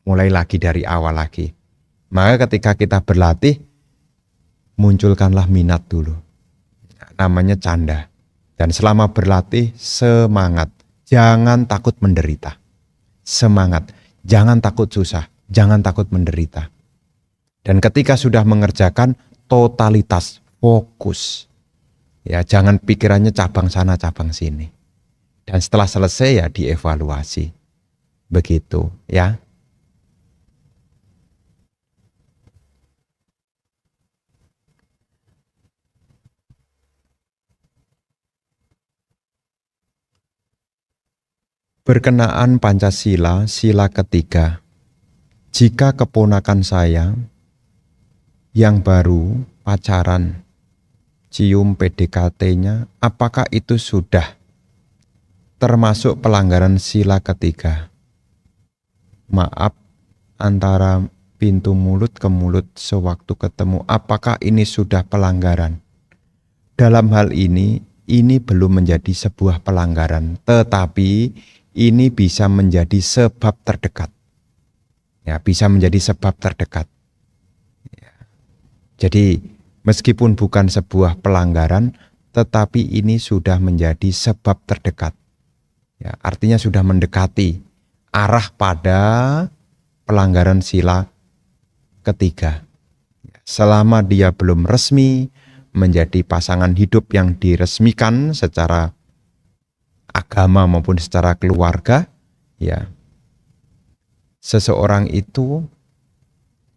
Mulai lagi dari awal lagi. Maka ketika kita berlatih, munculkanlah minat dulu. Namanya canda. Dan selama berlatih, semangat. Jangan takut menderita. Semangat. Jangan takut susah. Jangan takut menderita. Dan ketika sudah mengerjakan, totalitas, fokus. Ya, jangan pikirannya cabang sana, cabang sini. Dan setelah selesai ya dievaluasi. Begitu, ya. Berkenaan Pancasila, sila ketiga. Jika keponakan saya yang baru pacaran, cium PDKT-nya, apakah itu sudah termasuk pelanggaran sila ketiga? Maaf, antara pintu mulut ke mulut sewaktu ketemu, apakah ini sudah pelanggaran? Dalam hal ini belum menjadi sebuah pelanggaran, tetapi ini bisa menjadi sebab terdekat. Ya, bisa menjadi sebab terdekat. Ya. Jadi, meskipun bukan sebuah pelanggaran, tetapi ini sudah menjadi sebab terdekat. Ya, artinya sudah mendekati arah pada pelanggaran sila ketiga. Selama dia belum resmi menjadi pasangan hidup yang diresmikan secara agama maupun secara keluarga, ya, seseorang itu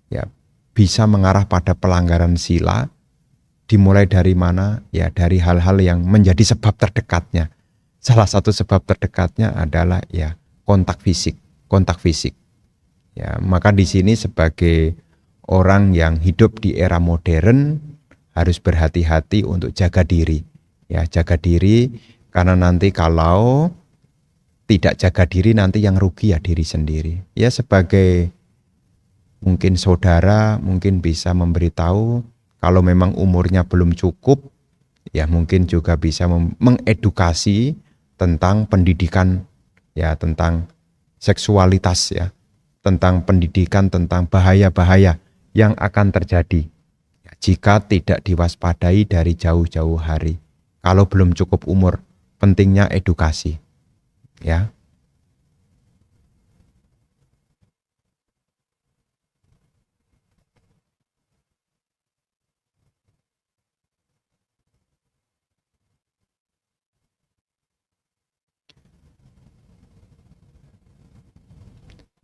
ya bisa mengarah pada pelanggaran sila. Dimulai dari mana? Ya, dari hal-hal yang menjadi sebab terdekatnya. Salah satu sebab terdekatnya adalah ya kontak fisik, kontak fisik. Ya, maka di sini sebagai orang yang hidup di era modern harus berhati-hati untuk jaga diri. Ya, jaga diri karena nanti kalau tidak jaga diri nanti yang rugi ya diri sendiri. Ya, sebagai mungkin saudara mungkin bisa memberitahu kalau memang umurnya belum cukup, ya mungkin juga bisa mengedukasi tentang pendidikan, ya tentang seksualitas, ya tentang pendidikan, tentang bahaya-bahaya yang akan terjadi ya, jika tidak diwaspadai dari jauh-jauh hari. Kalau belum cukup umur, pentingnya edukasi, ya.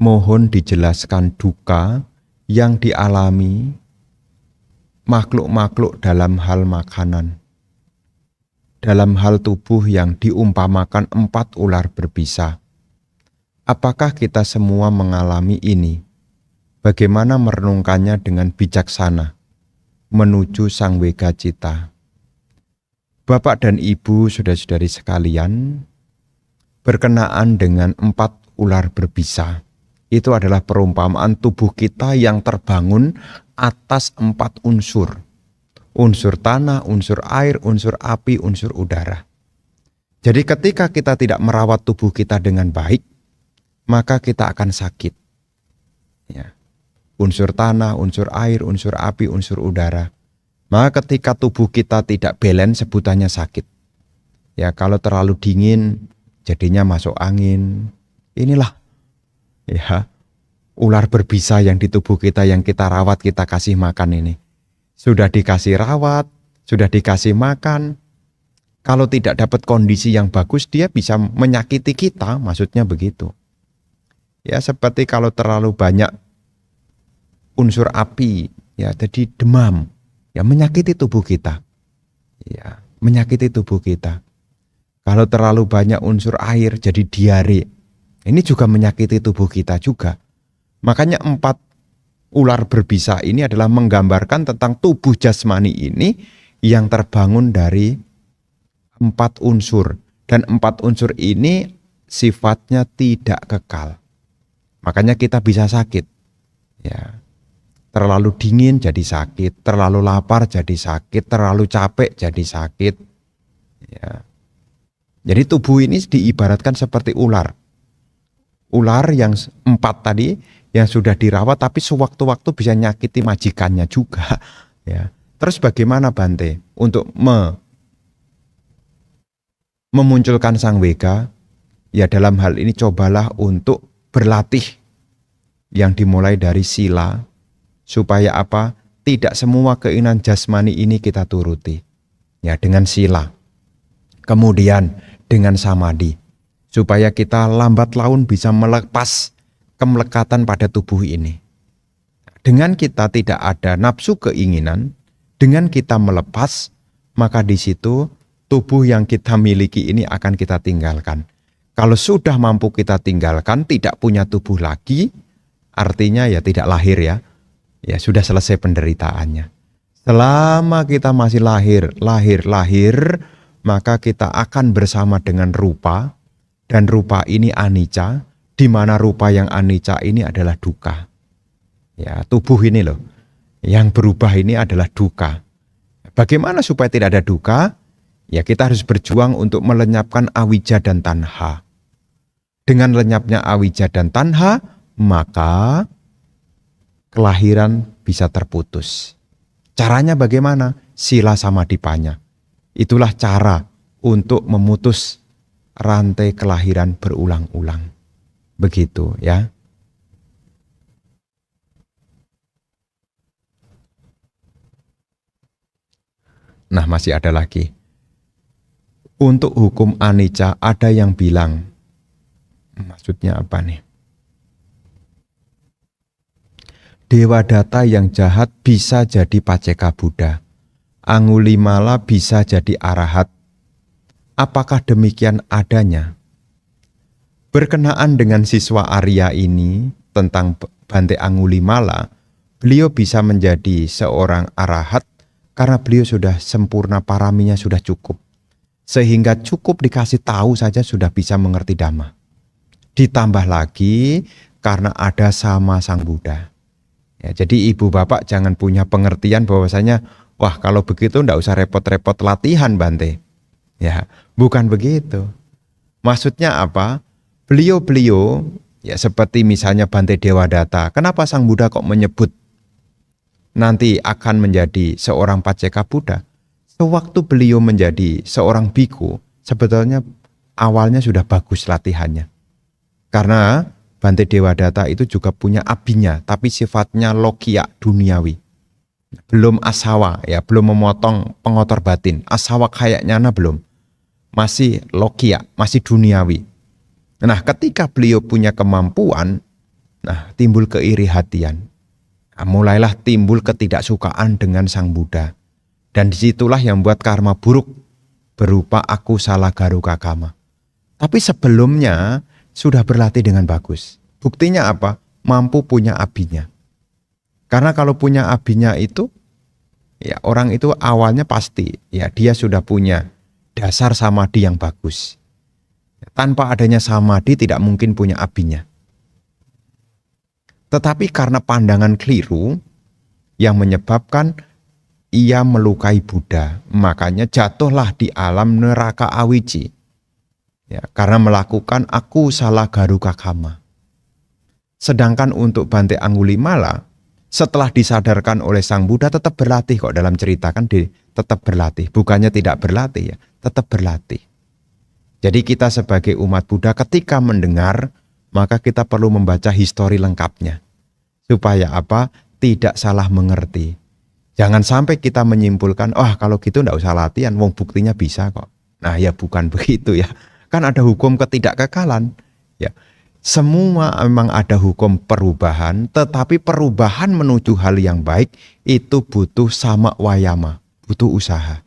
mohon dijelaskan duka yang dialami makhluk-makhluk dalam hal makanan, dalam hal tubuh yang diumpamakan 4 ular berbisa. Apakah kita semua mengalami ini? Bagaimana merenungkannya dengan bijaksana menuju Sang Wega Cita? Bapak dan Ibu, saudara-saudari sekalian, berkenaan dengan 4 ular berbisa, itu adalah perumpamaan tubuh kita yang terbangun atas 4 unsur. Unsur tanah, unsur air, unsur api, unsur udara. Jadi ketika kita tidak merawat tubuh kita dengan baik, maka kita akan sakit. Ya. Unsur tanah, unsur air, unsur api, unsur udara. Maka ketika tubuh kita tidak balance, sebutannya sakit. Ya, kalau terlalu dingin, jadinya masuk angin. Inilah ya ular berbisa yang di tubuh kita, yang kita rawat, kita kasih makan ini. Sudah dikasih rawat, sudah dikasih makan. Kalau tidak dapat kondisi yang bagus, dia bisa menyakiti kita, maksudnya begitu. Ya, seperti kalau terlalu banyak unsur api, ya jadi demam. Ya, menyakiti tubuh kita. Ya, menyakiti tubuh kita. Kalau terlalu banyak unsur air jadi diare. Ini juga menyakiti tubuh kita juga. Makanya 4 ular berbisa ini adalah menggambarkan tentang tubuh jasmani ini yang terbangun dari 4 unsur. Dan 4 unsur ini sifatnya tidak kekal. Makanya kita bisa sakit. Ya. Terlalu dingin jadi sakit, terlalu lapar jadi sakit, terlalu capek jadi sakit. Ya. Jadi tubuh ini diibaratkan seperti ular. Ular yang 4 tadi yang sudah dirawat tapi sewaktu-waktu bisa nyakiti majikannya juga. Ya. Terus bagaimana Bante untuk memunculkan Sang Wega? Ya, dalam hal ini cobalah untuk berlatih yang dimulai dari sila. Supaya apa? Tidak semua keinginan jasmani ini kita turuti. Ya, dengan sila. Kemudian dengan samadhi. Supaya kita lambat laun bisa melepas kemelekatan pada tubuh ini. Dengan kita tidak ada nafsu keinginan, dengan kita melepas, maka di situ tubuh yang kita miliki ini akan kita tinggalkan. Kalau sudah mampu kita tinggalkan, tidak punya tubuh lagi, artinya ya tidak lahir ya. Ya sudah selesai penderitaannya. Selama kita masih lahir, maka kita akan bersama dengan rupa, dan rupa ini anicca, di mana rupa yang anicca ini adalah duka. Ya, tubuh ini loh, yang berubah ini adalah duka. Bagaimana supaya tidak ada duka? Ya, kita harus berjuang untuk melenyapkan awija dan tanha. Dengan lenyapnya awija dan tanha, maka kelahiran bisa terputus. Caranya bagaimana? Sila samadhipanya. Itulah cara untuk memutus rantai kelahiran berulang-ulang. Begitu ya. Nah, masih ada lagi. Untuk hukum anicca ada yang bilang, maksudnya apa nih? Dewadatta yang jahat bisa jadi Paceka Buddha. Angulimala bisa jadi arahat. Apakah demikian adanya? Berkenaan dengan siswa Arya ini tentang Bante Angulimala, beliau bisa menjadi seorang arahat karena beliau sudah sempurna, paraminya sudah cukup. Sehingga cukup dikasih tahu saja sudah bisa mengerti Dhamma. Ditambah lagi karena ada sama Sang Buddha. Ya, jadi ibu bapak jangan punya pengertian bahwasanya wah kalau begitu ndak usah repot-repot latihan Bante. Ya, bukan begitu. Maksudnya apa? Beliau-beliau ya seperti misalnya Bante Dewadatta. Kenapa Sang Buddha kok menyebut nanti akan menjadi seorang Paceka Buddha? Sewaktu beliau menjadi seorang biku, sebetulnya awalnya sudah bagus latihannya. Karena Bante Dewadatta itu juga punya abinya, tapi sifatnya lokia duniawi. Belum asawa, ya belum memotong pengotor batin. Asawa kayak nyana belum. Masih lokia, masih duniawi. Nah, ketika beliau punya kemampuan Nah, timbul keiri hatian. Nah, mulailah timbul ketidaksukaan dengan Sang Buddha. Dan disitulah yang membuat karma buruk berupa aku salah garuka kama. Tapi sebelumnya sudah berlatih dengan bagus. Buktinya apa? Mampu punya abinya. Karena kalau punya abinya itu, ya orang itu awalnya pasti, ya dia sudah punya dasar samadhi yang bagus. Tanpa adanya samadhi tidak mungkin punya abinya. Tetapi karena pandangan keliru yang menyebabkan ia melukai Buddha, makanya jatuhlah di alam neraka awici. Ya, karena melakukan aku salah garuka kama. Sedangkan untuk Bante Angulimala, setelah disadarkan oleh Sang Buddha tetap berlatih kok, dalam cerita kan tetap berlatih. Bukannya tidak berlatih ya, tetap berlatih. Jadi kita sebagai umat Buddha ketika mendengar, maka kita perlu membaca histori lengkapnya. Supaya apa? Tidak salah mengerti. Jangan sampai kita menyimpulkan, kalau gitu enggak usah latihan, wong buktinya bisa kok. Nah ya bukan begitu ya. Kan ada hukum ketidakkekalan. Ya. Semua memang ada hukum perubahan, tetapi perubahan menuju hal yang baik itu butuh sama wayama, butuh usaha.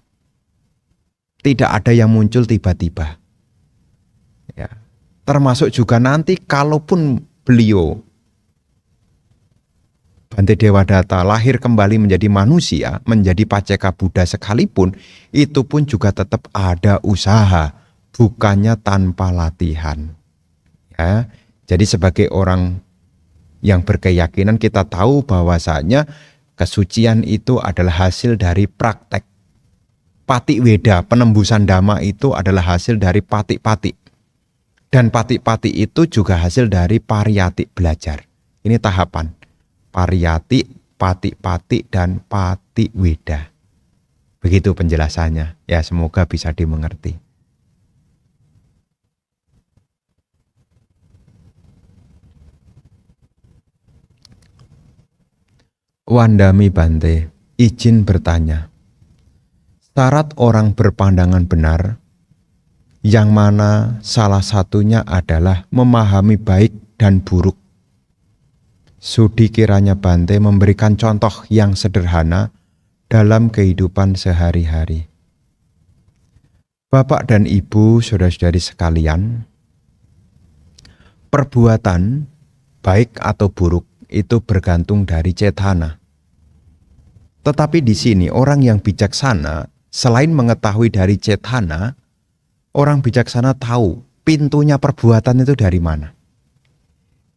Tidak ada yang muncul tiba-tiba. Ya. Termasuk juga nanti kalaupun beliau Bante Dewadatta lahir kembali menjadi manusia, menjadi Paceka Buddha sekalipun, itu pun juga tetap ada usaha, bukannya tanpa latihan. Ya, jadi sebagai orang yang berkeyakinan kita tahu bahwasanya kesucian itu adalah hasil dari praktek. Patik Weda, penembusan Dhamma itu adalah hasil dari patik-patik. Dan patik-patik itu juga hasil dari pariyati belajar. Ini tahapan. Pariyati, patik-patik, dan patik weda. Begitu penjelasannya. Ya semoga bisa dimengerti. Wandami Bante, izin bertanya. Syarat orang berpandangan benar, yang mana salah satunya adalah memahami baik dan buruk. Sudi kiranya Bante memberikan contoh yang sederhana dalam kehidupan sehari-hari. Bapak dan Ibu, saudara-saudari sekalian, perbuatan baik atau buruk itu bergantung dari cetana. Tetapi di sini orang yang bijaksana, selain mengetahui dari cetana, orang bijaksana tahu pintunya perbuatan itu dari mana.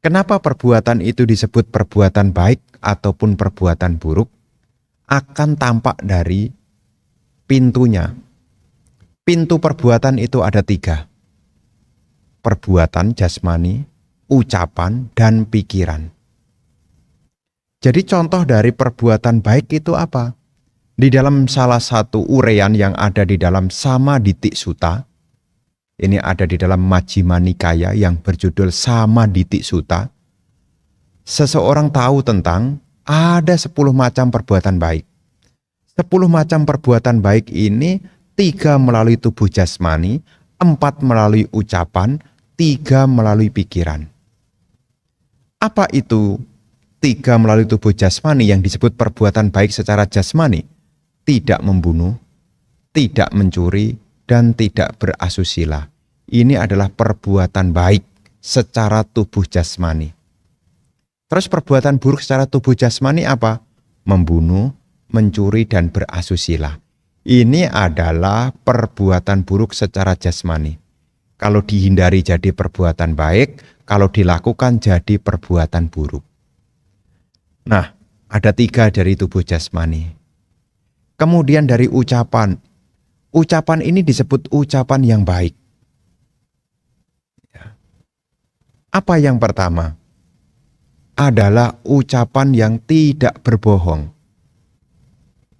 Kenapa perbuatan itu disebut perbuatan baik ataupun perbuatan buruk? Akan tampak dari pintunya. Pintu perbuatan itu ada 3. Perbuatan jasmani, ucapan, dan pikiran. Jadi contoh dari perbuatan baik itu apa? Di dalam salah satu uraian yang ada di dalam Samaditi Sutta, ini ada di dalam Majjhima Nikaya yang berjudul Samaditi Sutta. Seseorang tahu tentang ada 10 macam perbuatan baik. 10 macam perbuatan baik ini 3 melalui tubuh jasmani, 4 melalui ucapan, 3 melalui pikiran. Apa itu 3 melalui tubuh jasmani yang disebut perbuatan baik secara jasmani? Tidak membunuh, tidak mencuri, dan tidak berasusila. Ini adalah perbuatan baik secara tubuh jasmani. Terus perbuatan buruk secara tubuh jasmani apa? Membunuh, mencuri, dan berasusila. Ini adalah perbuatan buruk secara jasmani. Kalau dihindari jadi perbuatan baik, kalau dilakukan jadi perbuatan buruk. Nah, ada 3 dari tubuh jasmani. Kemudian dari ucapan. Ucapan ini disebut ucapan yang baik. Apa yang pertama? Adalah ucapan yang tidak berbohong.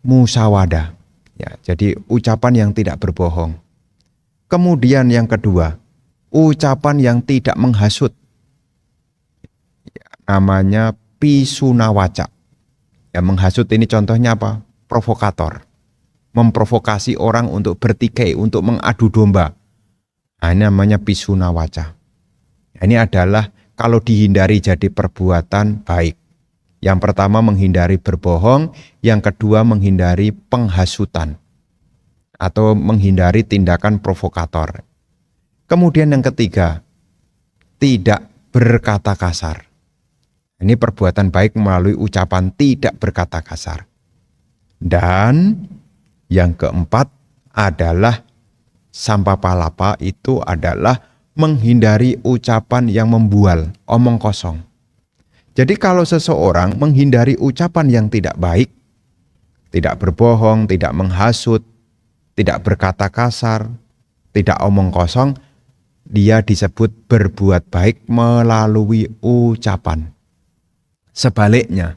Musawada. Ya, jadi ucapan yang tidak berbohong. Kemudian yang kedua, ucapan yang tidak menghasut. Ya, namanya pisunawaca. Ya, menghasut ini contohnya apa? Provokator. Memprovokasi orang untuk bertikai, untuk mengadu domba. Nah, ini namanya pisunawaca. Ini adalah kalau dihindari jadi perbuatan baik. Yang pertama menghindari berbohong, yang kedua menghindari penghasutan atau menghindari tindakan provokator. Kemudian yang ketiga, tidak berkata kasar. Ini perbuatan baik melalui ucapan tidak berkata kasar. Dan yang keempat adalah sampapalapa, itu adalah menghindari ucapan yang membual, omong kosong. Jadi kalau seseorang menghindari ucapan yang tidak baik, tidak berbohong, tidak menghasut, tidak berkata kasar, tidak omong kosong, dia disebut berbuat baik melalui ucapan. Sebaliknya,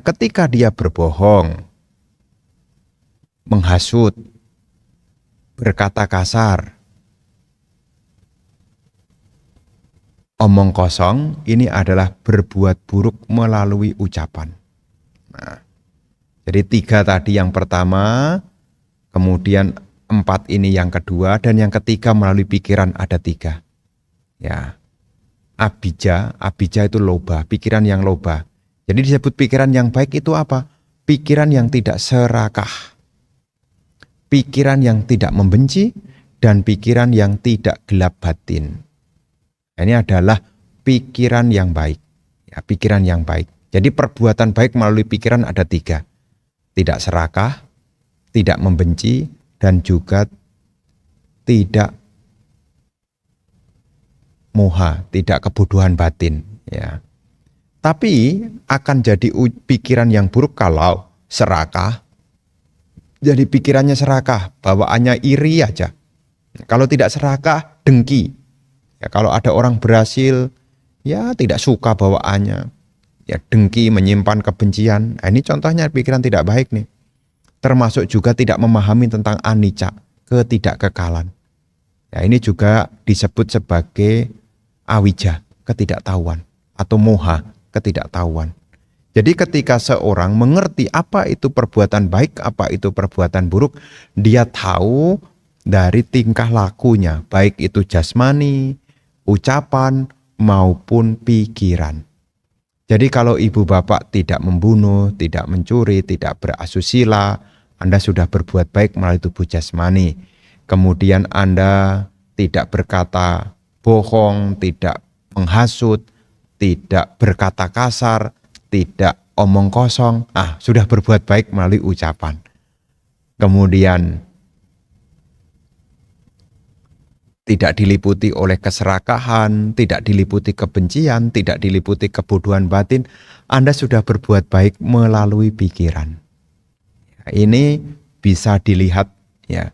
ketika dia berbohong, menghasut, berkata kasar, omong kosong, ini adalah berbuat buruk melalui ucapan. Nah, jadi 3 tadi yang pertama, kemudian 4 ini yang kedua, dan yang ketiga melalui pikiran ada 3. Ya, abija itu loba, pikiran yang loba. Jadi disebut pikiran yang baik itu apa? Pikiran yang tidak serakah, pikiran yang tidak membenci, dan pikiran yang tidak gelap batin. Ini adalah pikiran yang baik. Ya, pikiran yang baik. Jadi perbuatan baik melalui pikiran ada 3. Tidak serakah, tidak membenci, dan juga tidak moha, tidak kebodohan batin. Ya. Tapi akan jadi pikiran yang buruk kalau serakah. Jadi pikirannya serakah, bawaannya iri aja. Kalau tidak serakah, dengki. Ya, kalau ada orang berhasil, ya tidak suka bawaannya. Ya, dengki, menyimpan kebencian. Nah, ini contohnya pikiran tidak baik nih. Termasuk juga tidak memahami tentang anicca, ketidakkekalan. Ya, ini juga disebut sebagai awija, ketidaktahuan, atau moha, ketidaktahuan. Jadi ketika seorang mengerti apa itu perbuatan baik, apa itu perbuatan buruk, dia tahu dari tingkah lakunya, baik itu jasmani, ucapan, maupun pikiran. Jadi kalau ibu bapak tidak membunuh, tidak mencuri, tidak berasusila, Anda sudah berbuat baik melalui tubuh jasmani. Kemudian Anda tidak berkata bohong, tidak menghasut, tidak berkata kasar, tidak omong kosong, sudah berbuat baik melalui ucapan. Kemudian tidak diliputi oleh keserakahan, tidak diliputi kebencian, tidak diliputi kebodohan batin, Anda sudah berbuat baik melalui pikiran. Ini bisa dilihat ya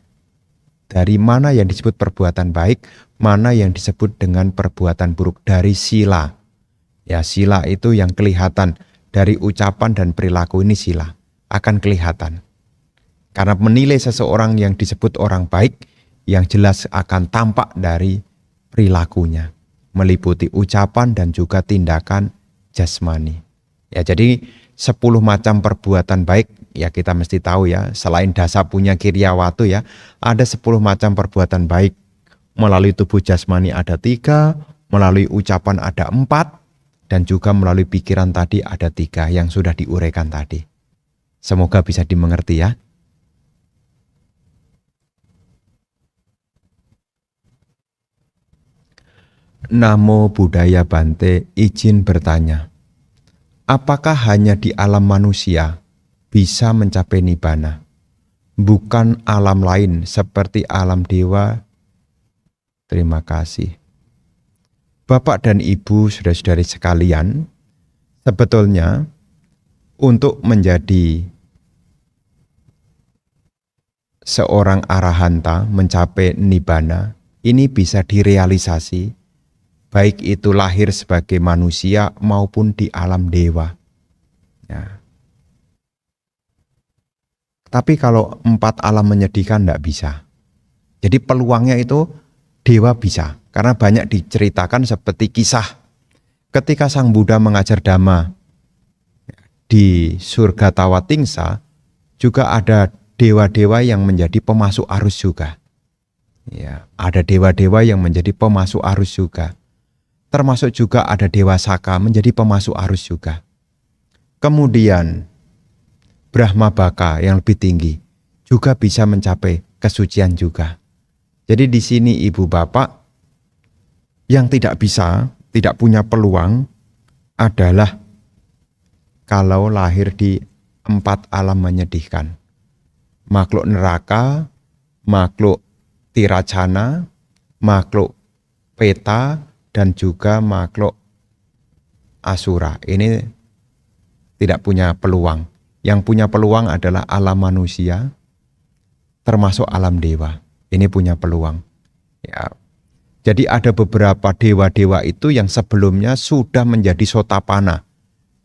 dari mana yang disebut perbuatan baik, mana yang disebut dengan perbuatan buruk dari sila. Ya, sila itu yang kelihatan dari ucapan dan perilaku, ini sila akan kelihatan. Karena menilai seseorang yang disebut orang baik, yang jelas akan tampak dari perilakunya, meliputi ucapan dan juga tindakan jasmani. Ya, jadi 10 macam perbuatan baik, ya kita mesti tahu ya, selain dasa punya kiryawatu ya, ada 10 macam perbuatan baik. Melalui tubuh jasmani ada 3, melalui ucapan ada 4, dan juga melalui pikiran tadi ada 3 yang sudah diuraikan tadi. Semoga bisa dimengerti ya. Namo Buddhaya Bante, izin bertanya. Apakah hanya di alam manusia bisa mencapai nibbana? Bukan alam lain seperti alam dewa? Terima kasih. Bapak dan Ibu, saudara-saudari sekalian, sebetulnya untuk menjadi seorang arahanta, mencapai nibbana, ini bisa direalisasi baik itu lahir sebagai manusia maupun di alam dewa. Ya. Tapi kalau 4 alam menyedihkan tidak bisa. Jadi peluangnya itu dewa bisa. Karena banyak diceritakan seperti kisah ketika Sang Buddha mengajar Dhamma di surga Tawatingsa, juga ada dewa-dewa yang menjadi pemasuk arus juga. Ya, ada dewa-dewa yang menjadi pemasuk arus juga. termasuk juga ada Dewa Saka menjadi pemasok arus juga. Kemudian Brahma Baka yang lebih tinggi juga bisa mencapai kesucian juga. Jadi di sini ibu bapak yang tidak bisa, tidak punya peluang adalah kalau lahir di 4 alam menyedihkan. Makhluk neraka, makhluk tiracana, makhluk peta, dan juga makhluk asura. Ini tidak punya peluang. Yang punya peluang adalah alam manusia, termasuk alam dewa. Ini punya peluang. Ya. Jadi ada beberapa dewa-dewa itu yang sebelumnya sudah menjadi sotapana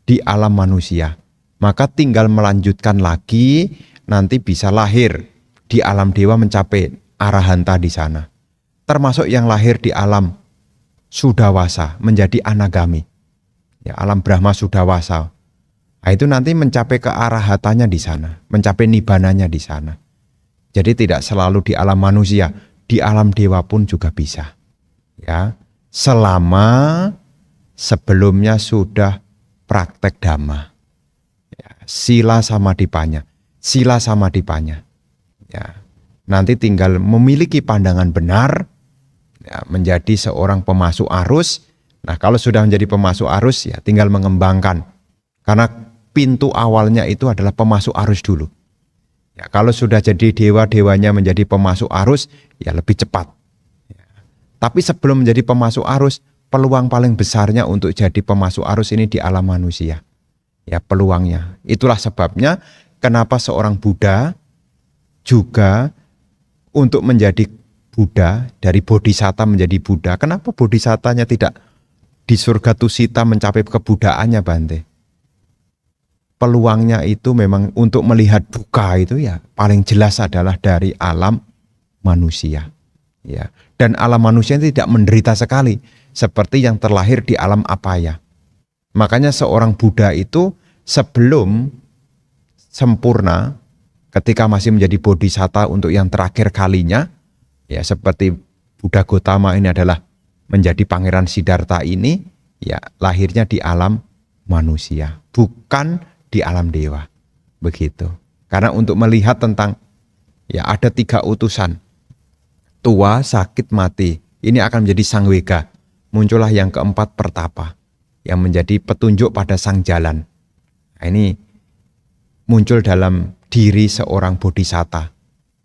di alam manusia. Maka tinggal melanjutkan lagi, nanti bisa lahir di alam dewa mencapai arahanta di sana. Termasuk yang lahir di alam Sudawasa menjadi anagami. Ya, alam Brahma Sudawasa. Nah, itu nanti mencapai ke arahatannya di sana, mencapai nibbananya di sana. Jadi tidak selalu di alam manusia, di alam dewa pun juga bisa. Ya, selama sebelumnya sudah praktek dhamma. Ya, sila samadhipanya, sila samadhipanya. Ya, nanti tinggal memiliki pandangan benar, ya, menjadi seorang pemasok arus. Nah, kalau sudah menjadi pemasok arus, ya tinggal mengembangkan. Karena pintu awalnya itu adalah pemasok arus dulu. Ya, kalau sudah jadi dewa-dewanya menjadi pemasok arus, ya lebih cepat. Ya. Tapi sebelum menjadi pemasok arus, peluang paling besarnya untuk jadi pemasok arus ini di alam manusia. Ya, peluangnya. Itulah sebabnya kenapa seorang Buddha juga untuk menjadi Buddha, dari Bodhisatta menjadi Buddha. Kenapa Bodhisatanya tidak di surga Tusita mencapai kebudaannya, Bante? Peluangnya itu memang untuk melihat duka itu ya paling jelas adalah dari alam manusia. Ya. Dan alam manusia tidak menderita sekali seperti yang terlahir di alam apaya. Makanya seorang Buddha itu sebelum sempurna, ketika masih menjadi Bodhisatta untuk yang terakhir kalinya, ya seperti Buddha Gotama ini adalah menjadi Pangeran Siddhartha ini, ya lahirnya di alam manusia, bukan di alam dewa. Begitu. Karena untuk melihat tentang, ya ada 3 utusan, tua, sakit, mati. Ini akan menjadi sangwega. Muncullah yang keempat, pertapa, yang menjadi petunjuk pada sang jalan. Nah, ini muncul dalam diri seorang bodhisatta.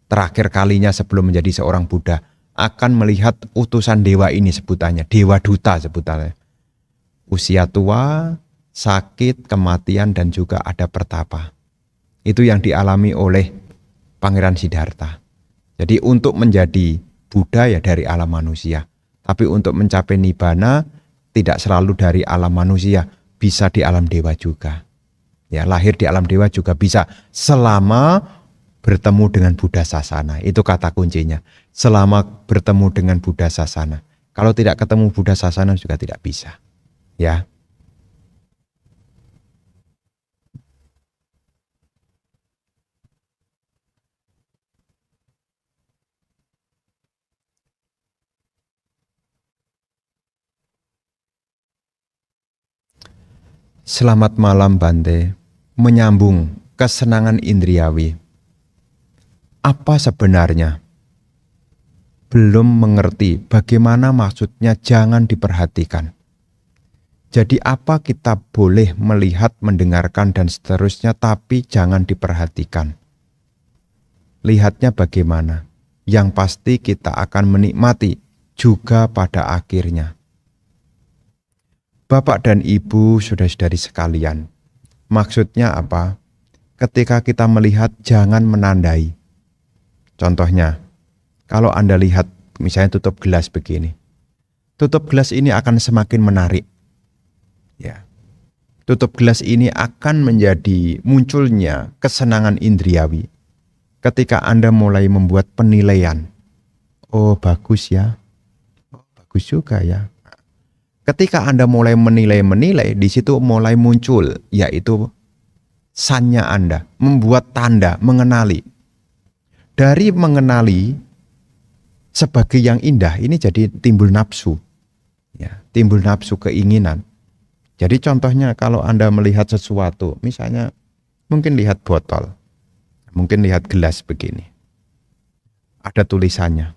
Terakhir kalinya sebelum menjadi seorang Buddha, akan melihat utusan dewa ini sebutannya, dewa duta sebutannya. Usia tua, sakit, kematian, dan juga ada pertapa. Itu yang dialami oleh Pangeran Siddhartha. Jadi untuk menjadi Buddha ya dari alam manusia. Tapi untuk mencapai Nibbana tidak selalu dari alam manusia, bisa di alam dewa juga. Ya, lahir di alam dewa juga bisa selama bertemu dengan Buddha Sasana. Itu kata kuncinya. Selama bertemu dengan Buddha Sasana. Kalau tidak ketemu Buddha Sasana juga tidak bisa. Ya. Selamat malam, Bante. Menyambung kesenangan indriawi. Apa sebenarnya? Belum mengerti bagaimana maksudnya jangan diperhatikan. Jadi apa kita boleh melihat, mendengarkan, dan seterusnya tapi jangan diperhatikan? Lihatnya bagaimana? Yang pasti kita akan menikmati juga pada akhirnya. Bapak dan Ibu, saudara-saudari sekalian, maksudnya apa? Ketika kita melihat jangan menandai. Contohnya, kalau Anda lihat misalnya tutup gelas begini. Tutup gelas ini akan semakin menarik. Ya. Tutup gelas ini akan menjadi munculnya kesenangan indriawi. Ketika Anda mulai membuat penilaian. Oh, bagus ya. Oh, bagus juga ya. Ketika Anda mulai menilai, di situ mulai muncul, yaitu sanya Anda, membuat tanda, mengenali. Dari mengenali sebagai yang indah, ini jadi timbul nafsu. Ya, timbul nafsu keinginan. Jadi contohnya kalau Anda melihat sesuatu, misalnya mungkin lihat botol, mungkin lihat gelas begini. Ada tulisannya.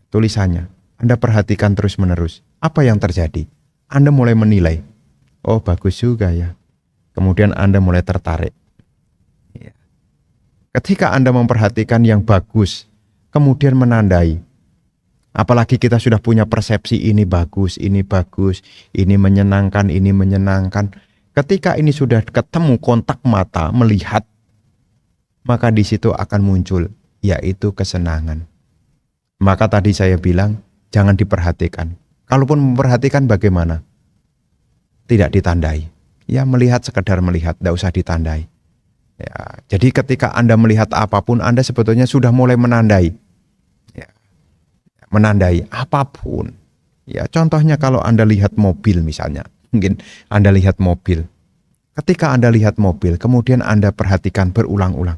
Tulisannya. Anda perhatikan terus-menerus. Apa yang terjadi? Anda mulai menilai. Oh, bagus juga ya. Kemudian Anda mulai tertarik. Ya. Ketika Anda memperhatikan yang bagus, kemudian menandai. Apalagi kita sudah punya persepsi ini bagus, ini menyenangkan, ini menyenangkan. Ketika ini sudah ketemu kontak mata, melihat, maka di situ akan muncul, yaitu kesenangan. Maka tadi saya bilang, jangan diperhatikan. Kalaupun memperhatikan bagaimana? Tidak ditandai. Ya melihat sekedar melihat, tidak usah ditandai. Ya, jadi ketika Anda melihat apapun, Anda sebetulnya sudah mulai menandai. Ya, menandai apapun. Ya, contohnya kalau Anda lihat mobil misalnya. Mungkin Anda lihat mobil. Ketika Anda lihat mobil, kemudian Anda perhatikan berulang-ulang.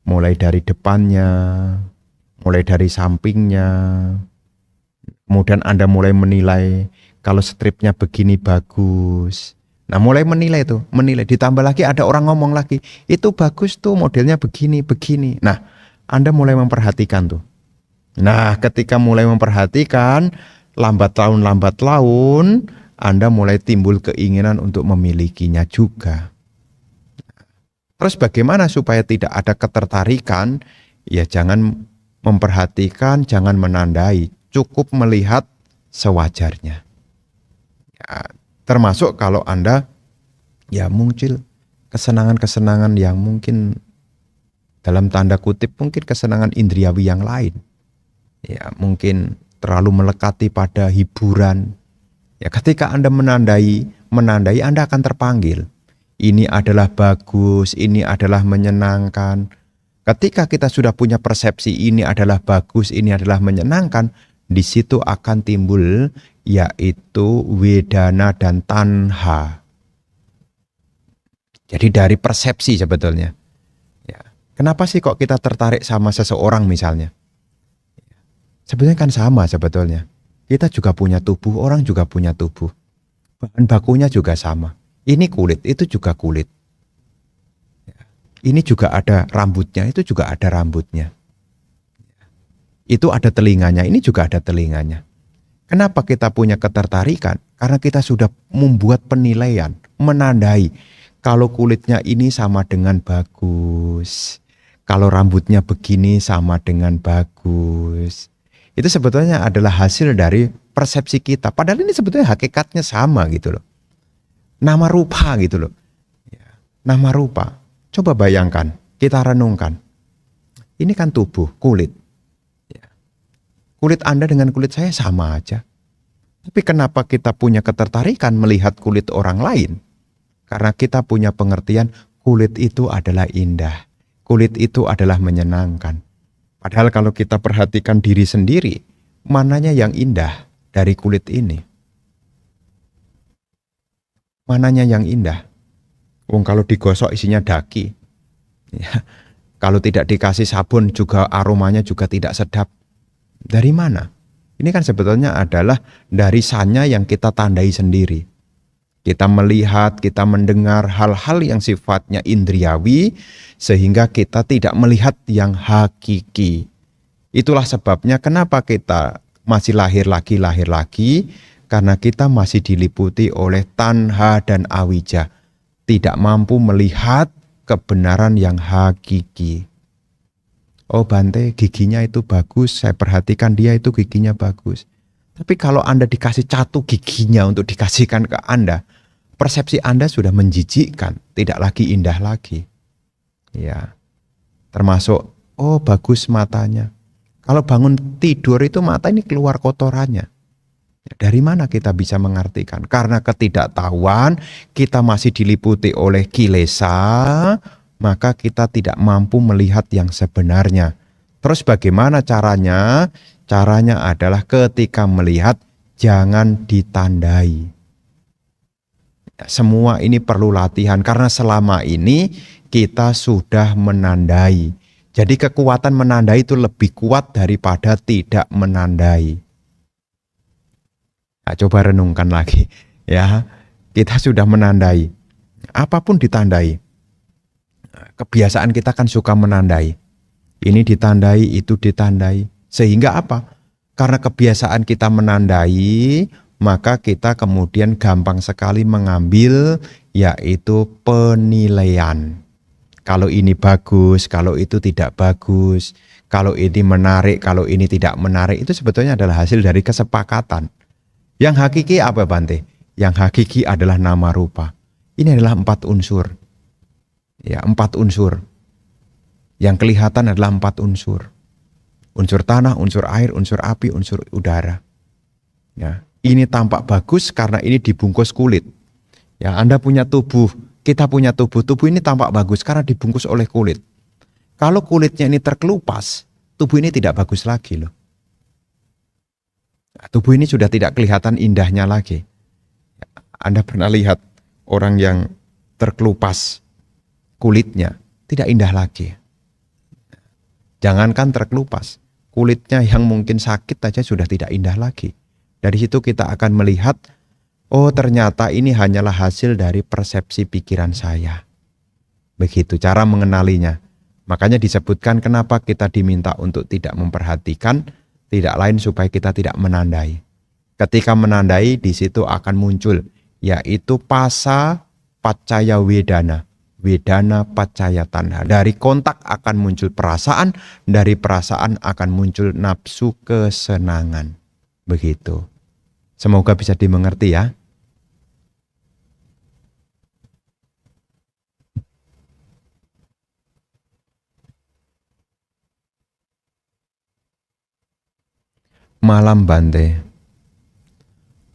Mulai dari depannya, mulai dari sampingnya. Kemudian Anda mulai menilai kalau stripnya begini bagus. Nah mulai menilai tuh, menilai. Ditambah lagi ada orang ngomong lagi, itu bagus tuh modelnya begini, begini. Nah Anda mulai memperhatikan tuh. Nah ketika mulai memperhatikan, lambat laun, Anda mulai timbul keinginan untuk memilikinya juga. Terus bagaimana supaya tidak ada ketertarikan? Ya jangan memperhatikan, jangan menandai. Cukup melihat sewajarnya. Ya, termasuk kalau Anda ya muncul kesenangan-kesenangan yang mungkin dalam tanda kutip mungkin kesenangan indriawi yang lain. Ya, mungkin terlalu melekati pada hiburan. Ya, ketika Anda menandai Anda akan terpanggil. Ini adalah bagus, ini adalah menyenangkan. Ketika kita sudah punya persepsi ini adalah bagus, ini adalah menyenangkan, di situ akan timbul yaitu wedana dan tanha. Jadi dari persepsi sebetulnya. Ya. Kenapa sih kok kita tertarik sama seseorang misalnya? Sebenarnya kan sama sebetulnya. Kita juga punya tubuh, orang juga punya tubuh. Bahan bakunya juga sama. Ini kulit, itu juga kulit. Ini juga ada rambutnya, itu juga ada rambutnya. Itu ada telinganya, ini juga ada telinganya. Kenapa kita punya ketertarikan? Karena kita sudah membuat penilaian, menandai. Kalau kulitnya ini sama dengan bagus. Kalau rambutnya begini sama dengan bagus. Itu sebetulnya adalah hasil dari persepsi kita. Padahal ini sebetulnya hakikatnya sama gitu loh. Nama rupa gitu loh. Nama rupa. Coba bayangkan, kita renungkan. Ini kan tubuh, kulit. Kulit Anda dengan kulit saya sama aja. Tapi kenapa kita punya ketertarikan melihat kulit orang lain? Karena kita punya pengertian kulit itu adalah indah. Kulit itu adalah menyenangkan. Padahal kalau kita perhatikan diri sendiri, mananya yang indah dari kulit ini? Mananya yang indah? Wong kalau digosok isinya daki. Ya, kalau tidak dikasih sabun juga aromanya juga tidak sedap. Dari mana? Ini kan sebetulnya adalah dari sanya yang kita tandai sendiri. Kita melihat, kita mendengar hal-hal yang sifatnya indriawi sehingga kita tidak melihat yang hakiki. Itulah sebabnya kenapa kita masih lahir lagi karena kita masih diliputi oleh tanha dan awija. Tidak mampu melihat kebenaran yang hakiki. Oh Bante, giginya itu bagus, saya perhatikan dia itu giginya bagus. Tapi kalau Anda dikasih catu giginya untuk dikasihkan ke Anda, persepsi Anda sudah menjijikkan, tidak lagi indah lagi. Ya, termasuk, oh bagus matanya. Kalau bangun tidur itu mata ini keluar kotorannya. Dari mana kita bisa mengartikan? Karena ketidaktahuan, kita masih diliputi oleh kilesa, maka kita tidak mampu melihat yang sebenarnya. Terus bagaimana caranya? Caranya adalah ketika melihat, jangan ditandai. Semua ini perlu latihan, karena selama ini kita sudah menandai. Jadi kekuatan menandai itu lebih kuat daripada tidak menandai. Nah, coba renungkan lagi ya. Kita sudah menandai. Apapun ditandai. Kebiasaan kita kan suka menandai. Ini ditandai, itu ditandai. Sehingga apa? Karena kebiasaan kita menandai, maka kita kemudian gampang sekali mengambil yaitu penilaian. Kalau ini bagus, kalau itu tidak bagus, kalau ini menarik, kalau ini tidak menarik, itu sebetulnya adalah hasil dari kesepakatan. Yang hakiki apa, Bante? Yang hakiki adalah nama rupa. Ini adalah 4 unsur. Ya, 4 unsur. Yang kelihatan adalah 4 unsur. Unsur tanah, unsur air, unsur api, unsur udara. Ya, ini tampak bagus karena ini dibungkus kulit. Ya, Anda punya tubuh, kita punya tubuh. Tubuh ini tampak bagus karena dibungkus oleh kulit. Kalau kulitnya ini terkelupas, tubuh ini tidak bagus lagi loh. Tubuh ini sudah tidak kelihatan indahnya lagi. Anda pernah lihat orang yang terkelupas kulitnya, tidak indah lagi. Jangankan terkelupas, kulitnya yang mungkin sakit saja sudah tidak indah lagi. Dari situ kita akan melihat, oh ternyata ini hanyalah hasil dari persepsi pikiran saya. Begitu cara mengenalinya. Makanya disebutkan kenapa kita diminta untuk tidak memperhatikan, tidak lain supaya kita tidak menandai. Ketika menandai, di situ akan muncul, yaitu pasa paccaya wedana. Wedana paccaya tanha. Dari kontak akan muncul perasaan, dari perasaan akan muncul nafsu kesenangan. Begitu. Semoga bisa dimengerti ya. Malam Bante.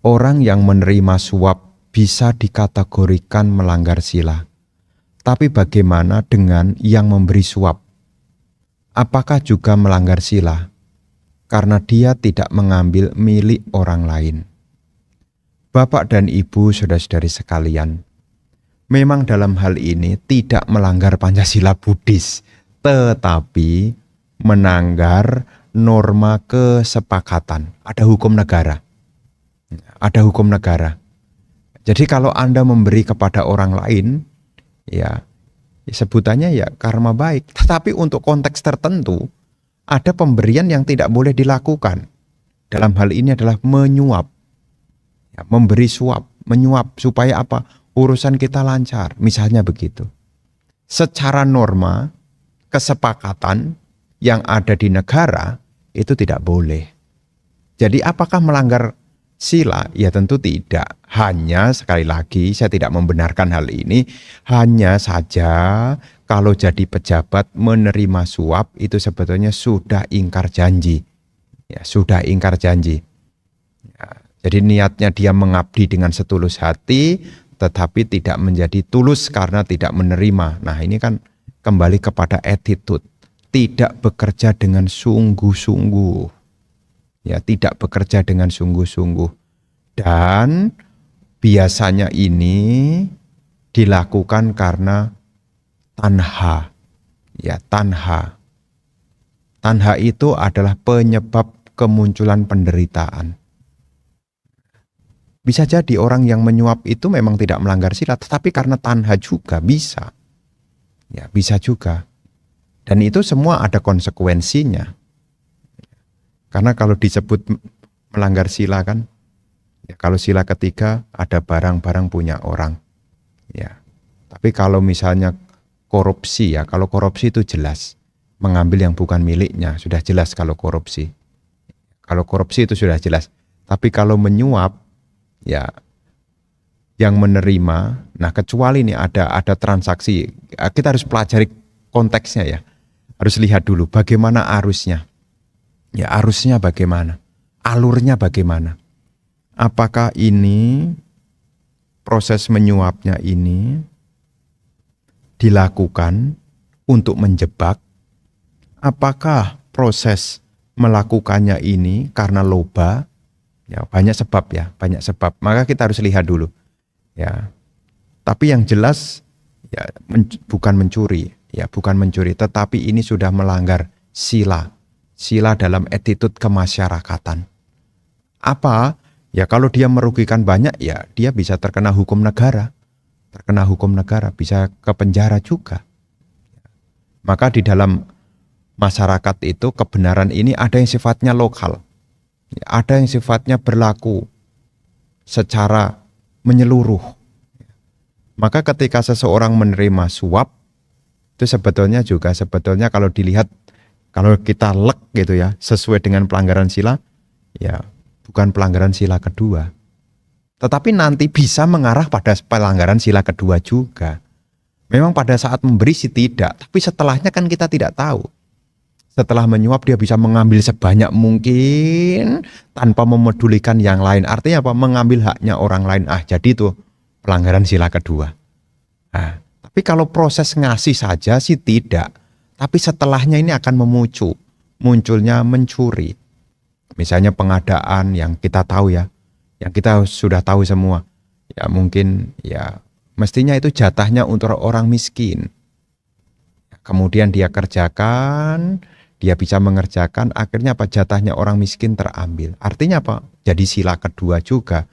Orang yang menerima suap bisa dikategorikan melanggar sila. Tapi bagaimana dengan yang memberi suap? Apakah juga melanggar sila? Karena dia tidak mengambil milik orang lain. Bapak dan Ibu, saudara-saudari sekalian, memang dalam hal ini tidak melanggar Pancasila Buddhis, tetapi melanggar norma kesepakatan. Ada hukum negara. Ada hukum negara. Jadi kalau Anda memberi kepada orang lain, ya sebutannya ya karma baik. Tetapi untuk konteks tertentu, ada pemberian yang tidak boleh dilakukan. Dalam hal ini adalah menyuap. Ya, memberi suap, menyuap supaya apa? Urusan kita lancar. Misalnya begitu. Secara norma, kesepakatan yang ada di negara itu tidak boleh. Jadi apakah melanggar sila? Ya tentu tidak. Hanya sekali lagi saya tidak membenarkan hal ini. Hanya saja kalau jadi pejabat menerima suap itu sebetulnya sudah ingkar janji. Ya, sudah ingkar janji. Ya, jadi niatnya dia mengabdi dengan setulus hati, tetapi tidak menjadi tulus karena tidak menerima. Nah ini kan kembali kepada attitude. Tidak bekerja dengan sungguh-sungguh. Ya, tidak bekerja dengan sungguh-sungguh. Dan biasanya ini dilakukan karena tanha. Ya, tanha. Tanha itu adalah penyebab kemunculan penderitaan. Bisa jadi orang yang menyuap itu memang tidak melanggar sila, tetapi karena tanha juga bisa. Ya, bisa juga. Dan itu semua ada konsekuensinya. Karena kalau disebut melanggar sila kan, ya kalau sila ketiga ada barang-barang punya orang. Ya. Tapi kalau misalnya korupsi ya, kalau korupsi itu jelas mengambil yang bukan miliknya, sudah jelas kalau korupsi. Kalau korupsi itu sudah jelas. Tapi kalau menyuap, ya yang menerima, nah kecuali ini ada transaksi, kita harus pelajari konteksnya ya. Harus lihat dulu bagaimana arusnya. Ya arusnya bagaimana, alurnya bagaimana. Apakah ini proses menyuapnya ini dilakukan untuk menjebak? Apakah proses melakukannya ini karena loba? Ya banyak sebab ya, banyak sebab. Maka kita harus lihat dulu. Ya, tapi yang jelas ya bukan mencuri, ya bukan mencuri, tetapi ini sudah melanggar sila. Sila dalam attitude kemasyarakatan. Apa Ya kalau dia merugikan banyak, ya dia bisa terkena hukum negara. Terkena hukum negara, bisa ke penjara juga. Maka di dalam masyarakat itu kebenaran ini ada yang sifatnya lokal. Ada yang sifatnya berlaku secara menyeluruh. Maka ketika seseorang menerima suap, itu sebetulnya kalau dilihat, kalau kita lek gitu ya, sesuai dengan pelanggaran sila, ya bukan pelanggaran sila kedua. Tetapi nanti bisa mengarah pada pelanggaran sila kedua juga. Memang pada saat memberi sih tidak, tapi setelahnya kan kita tidak tahu. Setelah menyuap dia bisa mengambil sebanyak mungkin tanpa memedulikan yang lain. Artinya apa? Mengambil haknya orang lain. Jadi itu pelanggaran sila kedua. Nah, tapi kalau proses ngasih saja sih tidak. Tapi setelahnya ini akan munculnya mencuri. Misalnya pengadaan yang kita tahu ya, yang kita sudah tahu semua. Ya mungkin ya mestinya itu jatahnya untuk orang miskin. Kemudian dia kerjakan, dia bisa mengerjakan, akhirnya apa? Jatahnya orang miskin terambil. Artinya apa? Jadi sila kedua juga.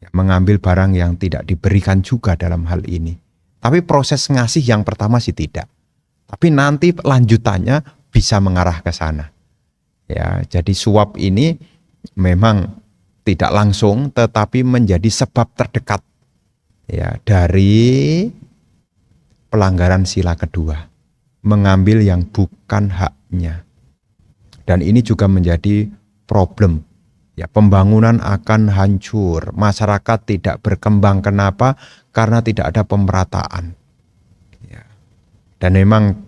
Ya, mengambil barang yang tidak diberikan juga dalam hal ini. Tapi proses ngasih yang pertama sih tidak. Tapi nanti lanjutannya bisa mengarah ke sana. Ya, jadi suap ini memang tidak langsung tetapi menjadi sebab terdekat ya dari pelanggaran sila kedua. Mengambil yang bukan haknya. Dan ini juga menjadi problem. Ya, pembangunan akan hancur, masyarakat tidak berkembang. Kenapa? Karena tidak ada pemerataan. Ya. Dan memang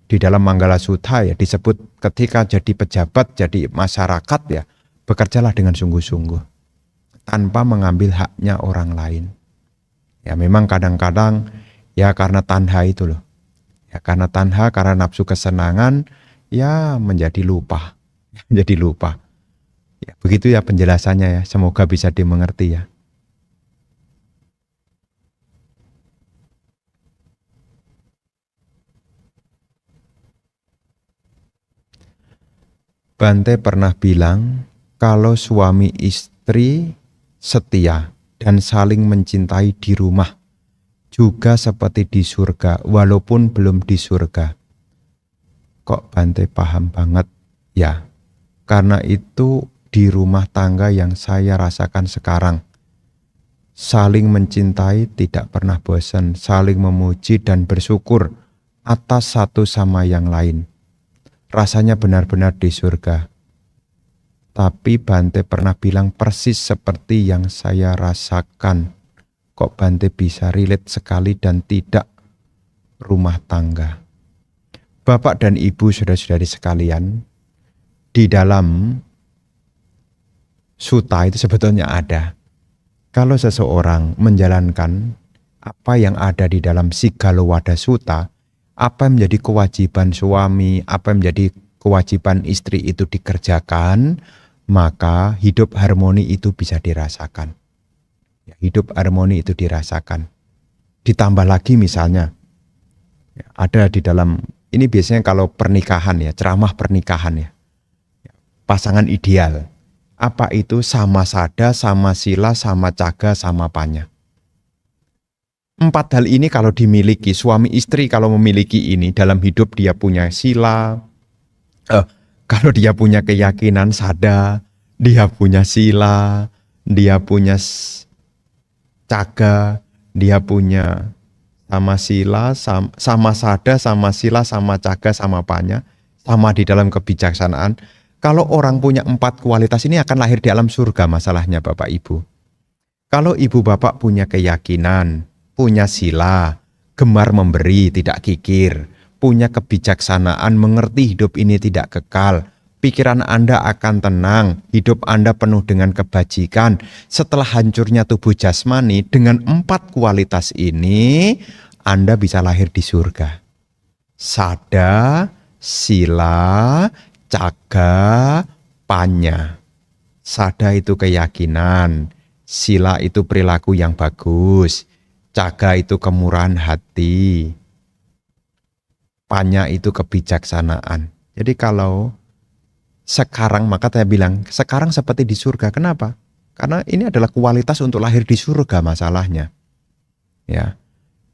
di dalam Manggala Sutta ya disebut ketika jadi pejabat, jadi masyarakat ya, bekerjalah dengan sungguh-sungguh tanpa mengambil haknya orang lain. Ya memang kadang-kadang ya karena tanha itu loh. Ya karena tanha, karena nafsu kesenangan ya menjadi lupa. Menjadi lupa. Ya, begitu ya penjelasannya ya. Semoga bisa dimengerti ya. Bante pernah bilang kalau suami istri setia dan saling mencintai di rumah juga seperti di surga walaupun belum di surga. Kok Bante paham banget? Ya, karena itu di rumah tangga yang saya rasakan sekarang. Saling mencintai tidak pernah bosan, saling memuji dan bersyukur atas satu sama yang lain. Rasanya benar-benar di surga. Tapi Bante pernah bilang persis seperti yang saya rasakan. Kok Bante bisa relate sekali dan tidak rumah tangga? Bapak dan Ibu saudara-saudari sekalian, di dalam sutta itu sebetulnya ada. Kalau seseorang menjalankan apa yang ada di dalam Siggalowada Sutta, apa yang menjadi kewajiban suami, apa yang menjadi kewajiban istri itu dikerjakan, maka hidup harmoni itu bisa dirasakan. Ya, hidup harmoni itu dirasakan. Ditambah lagi misalnya, ada di dalam, ini biasanya kalau pernikahan ya, ceramah pernikahan ya, pasangan ideal. Apa itu? Sama sada, sama sila, sama caga, sama panya. 4 hal ini kalau dimiliki, suami istri kalau memiliki ini dalam hidup, dia punya sila, kalau dia punya keyakinan sada, dia punya sila, dia punya caga, dia punya sama sila, sama sada, sama sila, sama caga, sama panya, sama di dalam kebijaksanaan. Kalau orang punya 4 kualitas ini akan lahir di alam surga masalahnya Bapak Ibu. Kalau Ibu Bapak punya keyakinan, punya sila, gemar memberi, tidak kikir, punya kebijaksanaan, mengerti hidup ini tidak kekal, pikiran Anda akan tenang, hidup Anda penuh dengan kebajikan. Setelah hancurnya tubuh jasmani, dengan 4 kualitas ini, Anda bisa lahir di surga. Sada, sila, caga, panya. Sada itu keyakinan, sila itu perilaku yang bagus, caga itu kemurahan hati, panya itu kebijaksanaan. Jadi kalau sekarang, maka saya bilang sekarang seperti di surga. Kenapa? Karena ini adalah kualitas untuk lahir di surga masalahnya. Ya.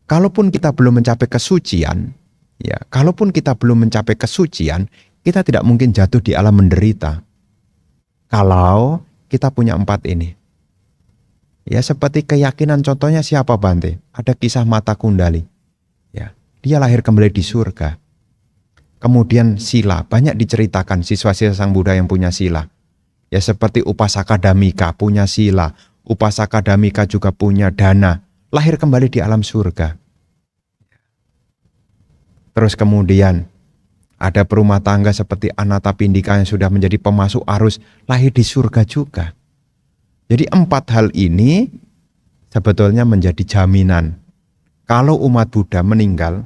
Kalaupun kita belum mencapai kesucian, ya, kalaupun kita belum mencapai kesucian, kita tidak mungkin jatuh di alam menderita. Kalau kita punya 4 ini. Ya, seperti keyakinan, contohnya siapa Bante? Ada kisah Mata Kundali. Ya, dia lahir kembali di surga. Kemudian sila, banyak diceritakan siswa-siswa Sang Buddha yang punya sila. Ya, seperti Upasaka Damika punya sila, Upasaka Damika juga punya dana, lahir kembali di alam surga. Terus kemudian ada perumah tangga seperti Anathapindika yang sudah menjadi pemasuk arus, lahir di surga juga. Jadi 4 hal ini sebetulnya menjadi jaminan. Kalau umat Buddha meninggal,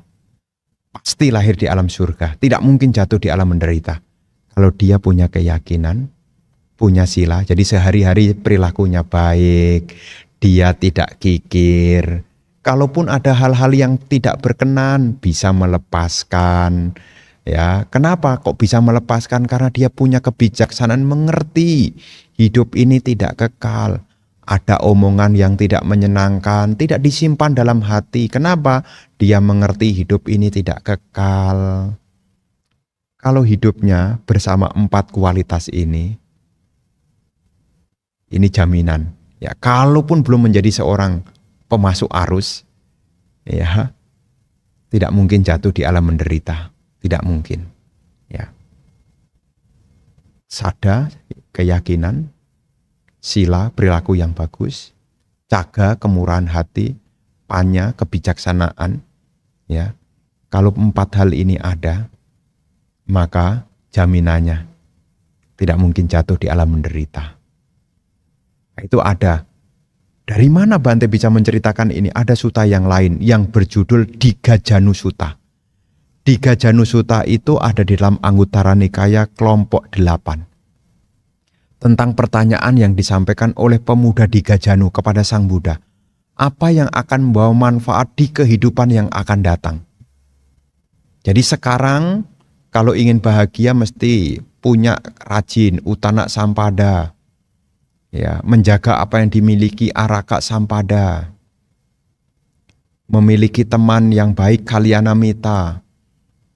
pasti lahir di alam surga. Tidak mungkin jatuh di alam menderita. Kalau dia punya keyakinan, punya sila, jadi sehari-hari perilakunya baik, dia tidak kikir. Kalaupun ada hal-hal yang tidak berkenan, bisa melepaskan. Ya, kenapa kok bisa melepaskan? Karena dia punya kebijaksanaan, mengerti hidup ini tidak kekal. Ada omongan yang tidak menyenangkan, tidak disimpan dalam hati. Kenapa? Dia mengerti hidup ini tidak kekal. Kalau hidupnya bersama 4 kualitas ini jaminan. Ya, kalaupun belum menjadi seorang pemasuk arus, ya, tidak mungkin jatuh di alam menderita. Tidak mungkin. Ya. Sada, keyakinan, sila, perilaku yang bagus, caga, kemurahan hati, panya, kebijaksanaan. Ya. Kalau 4 hal ini ada, maka jaminannya tidak mungkin jatuh di alam menderita. Nah, itu ada. Dari mana Bante bisa menceritakan ini? Ada sutta yang lain yang berjudul Digajanu Sutta. Digajanu Sutta itu ada di dalam Anguttara Nikaya kelompok 8. Tentang pertanyaan yang disampaikan oleh pemuda Digajanu kepada Sang Buddha. Apa yang akan membawa manfaat di kehidupan yang akan datang? Jadi sekarang kalau ingin bahagia mesti punya rajin, utana sampada. Ya, menjaga apa yang dimiliki araka sampada. Memiliki teman yang baik kalyanamita.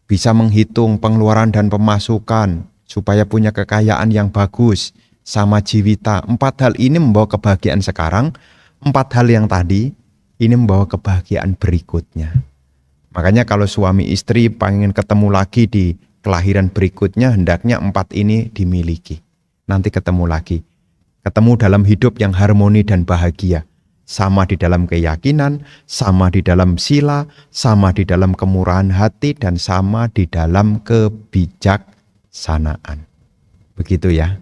Bisa menghitung pengeluaran dan pemasukan supaya punya kekayaan yang bagus, sama jiwita. 4 hal ini membawa kebahagiaan sekarang, 4 hal yang tadi ini membawa kebahagiaan berikutnya. Makanya kalau suami istri pengen ketemu lagi di kelahiran berikutnya, hendaknya 4 ini dimiliki. Nanti ketemu lagi. Ketemu dalam hidup yang harmoni dan bahagia. Sama di dalam keyakinan, sama di dalam sila, sama di dalam kemurahan hati, dan sama di dalam kebijaksanaan. Begitu ya.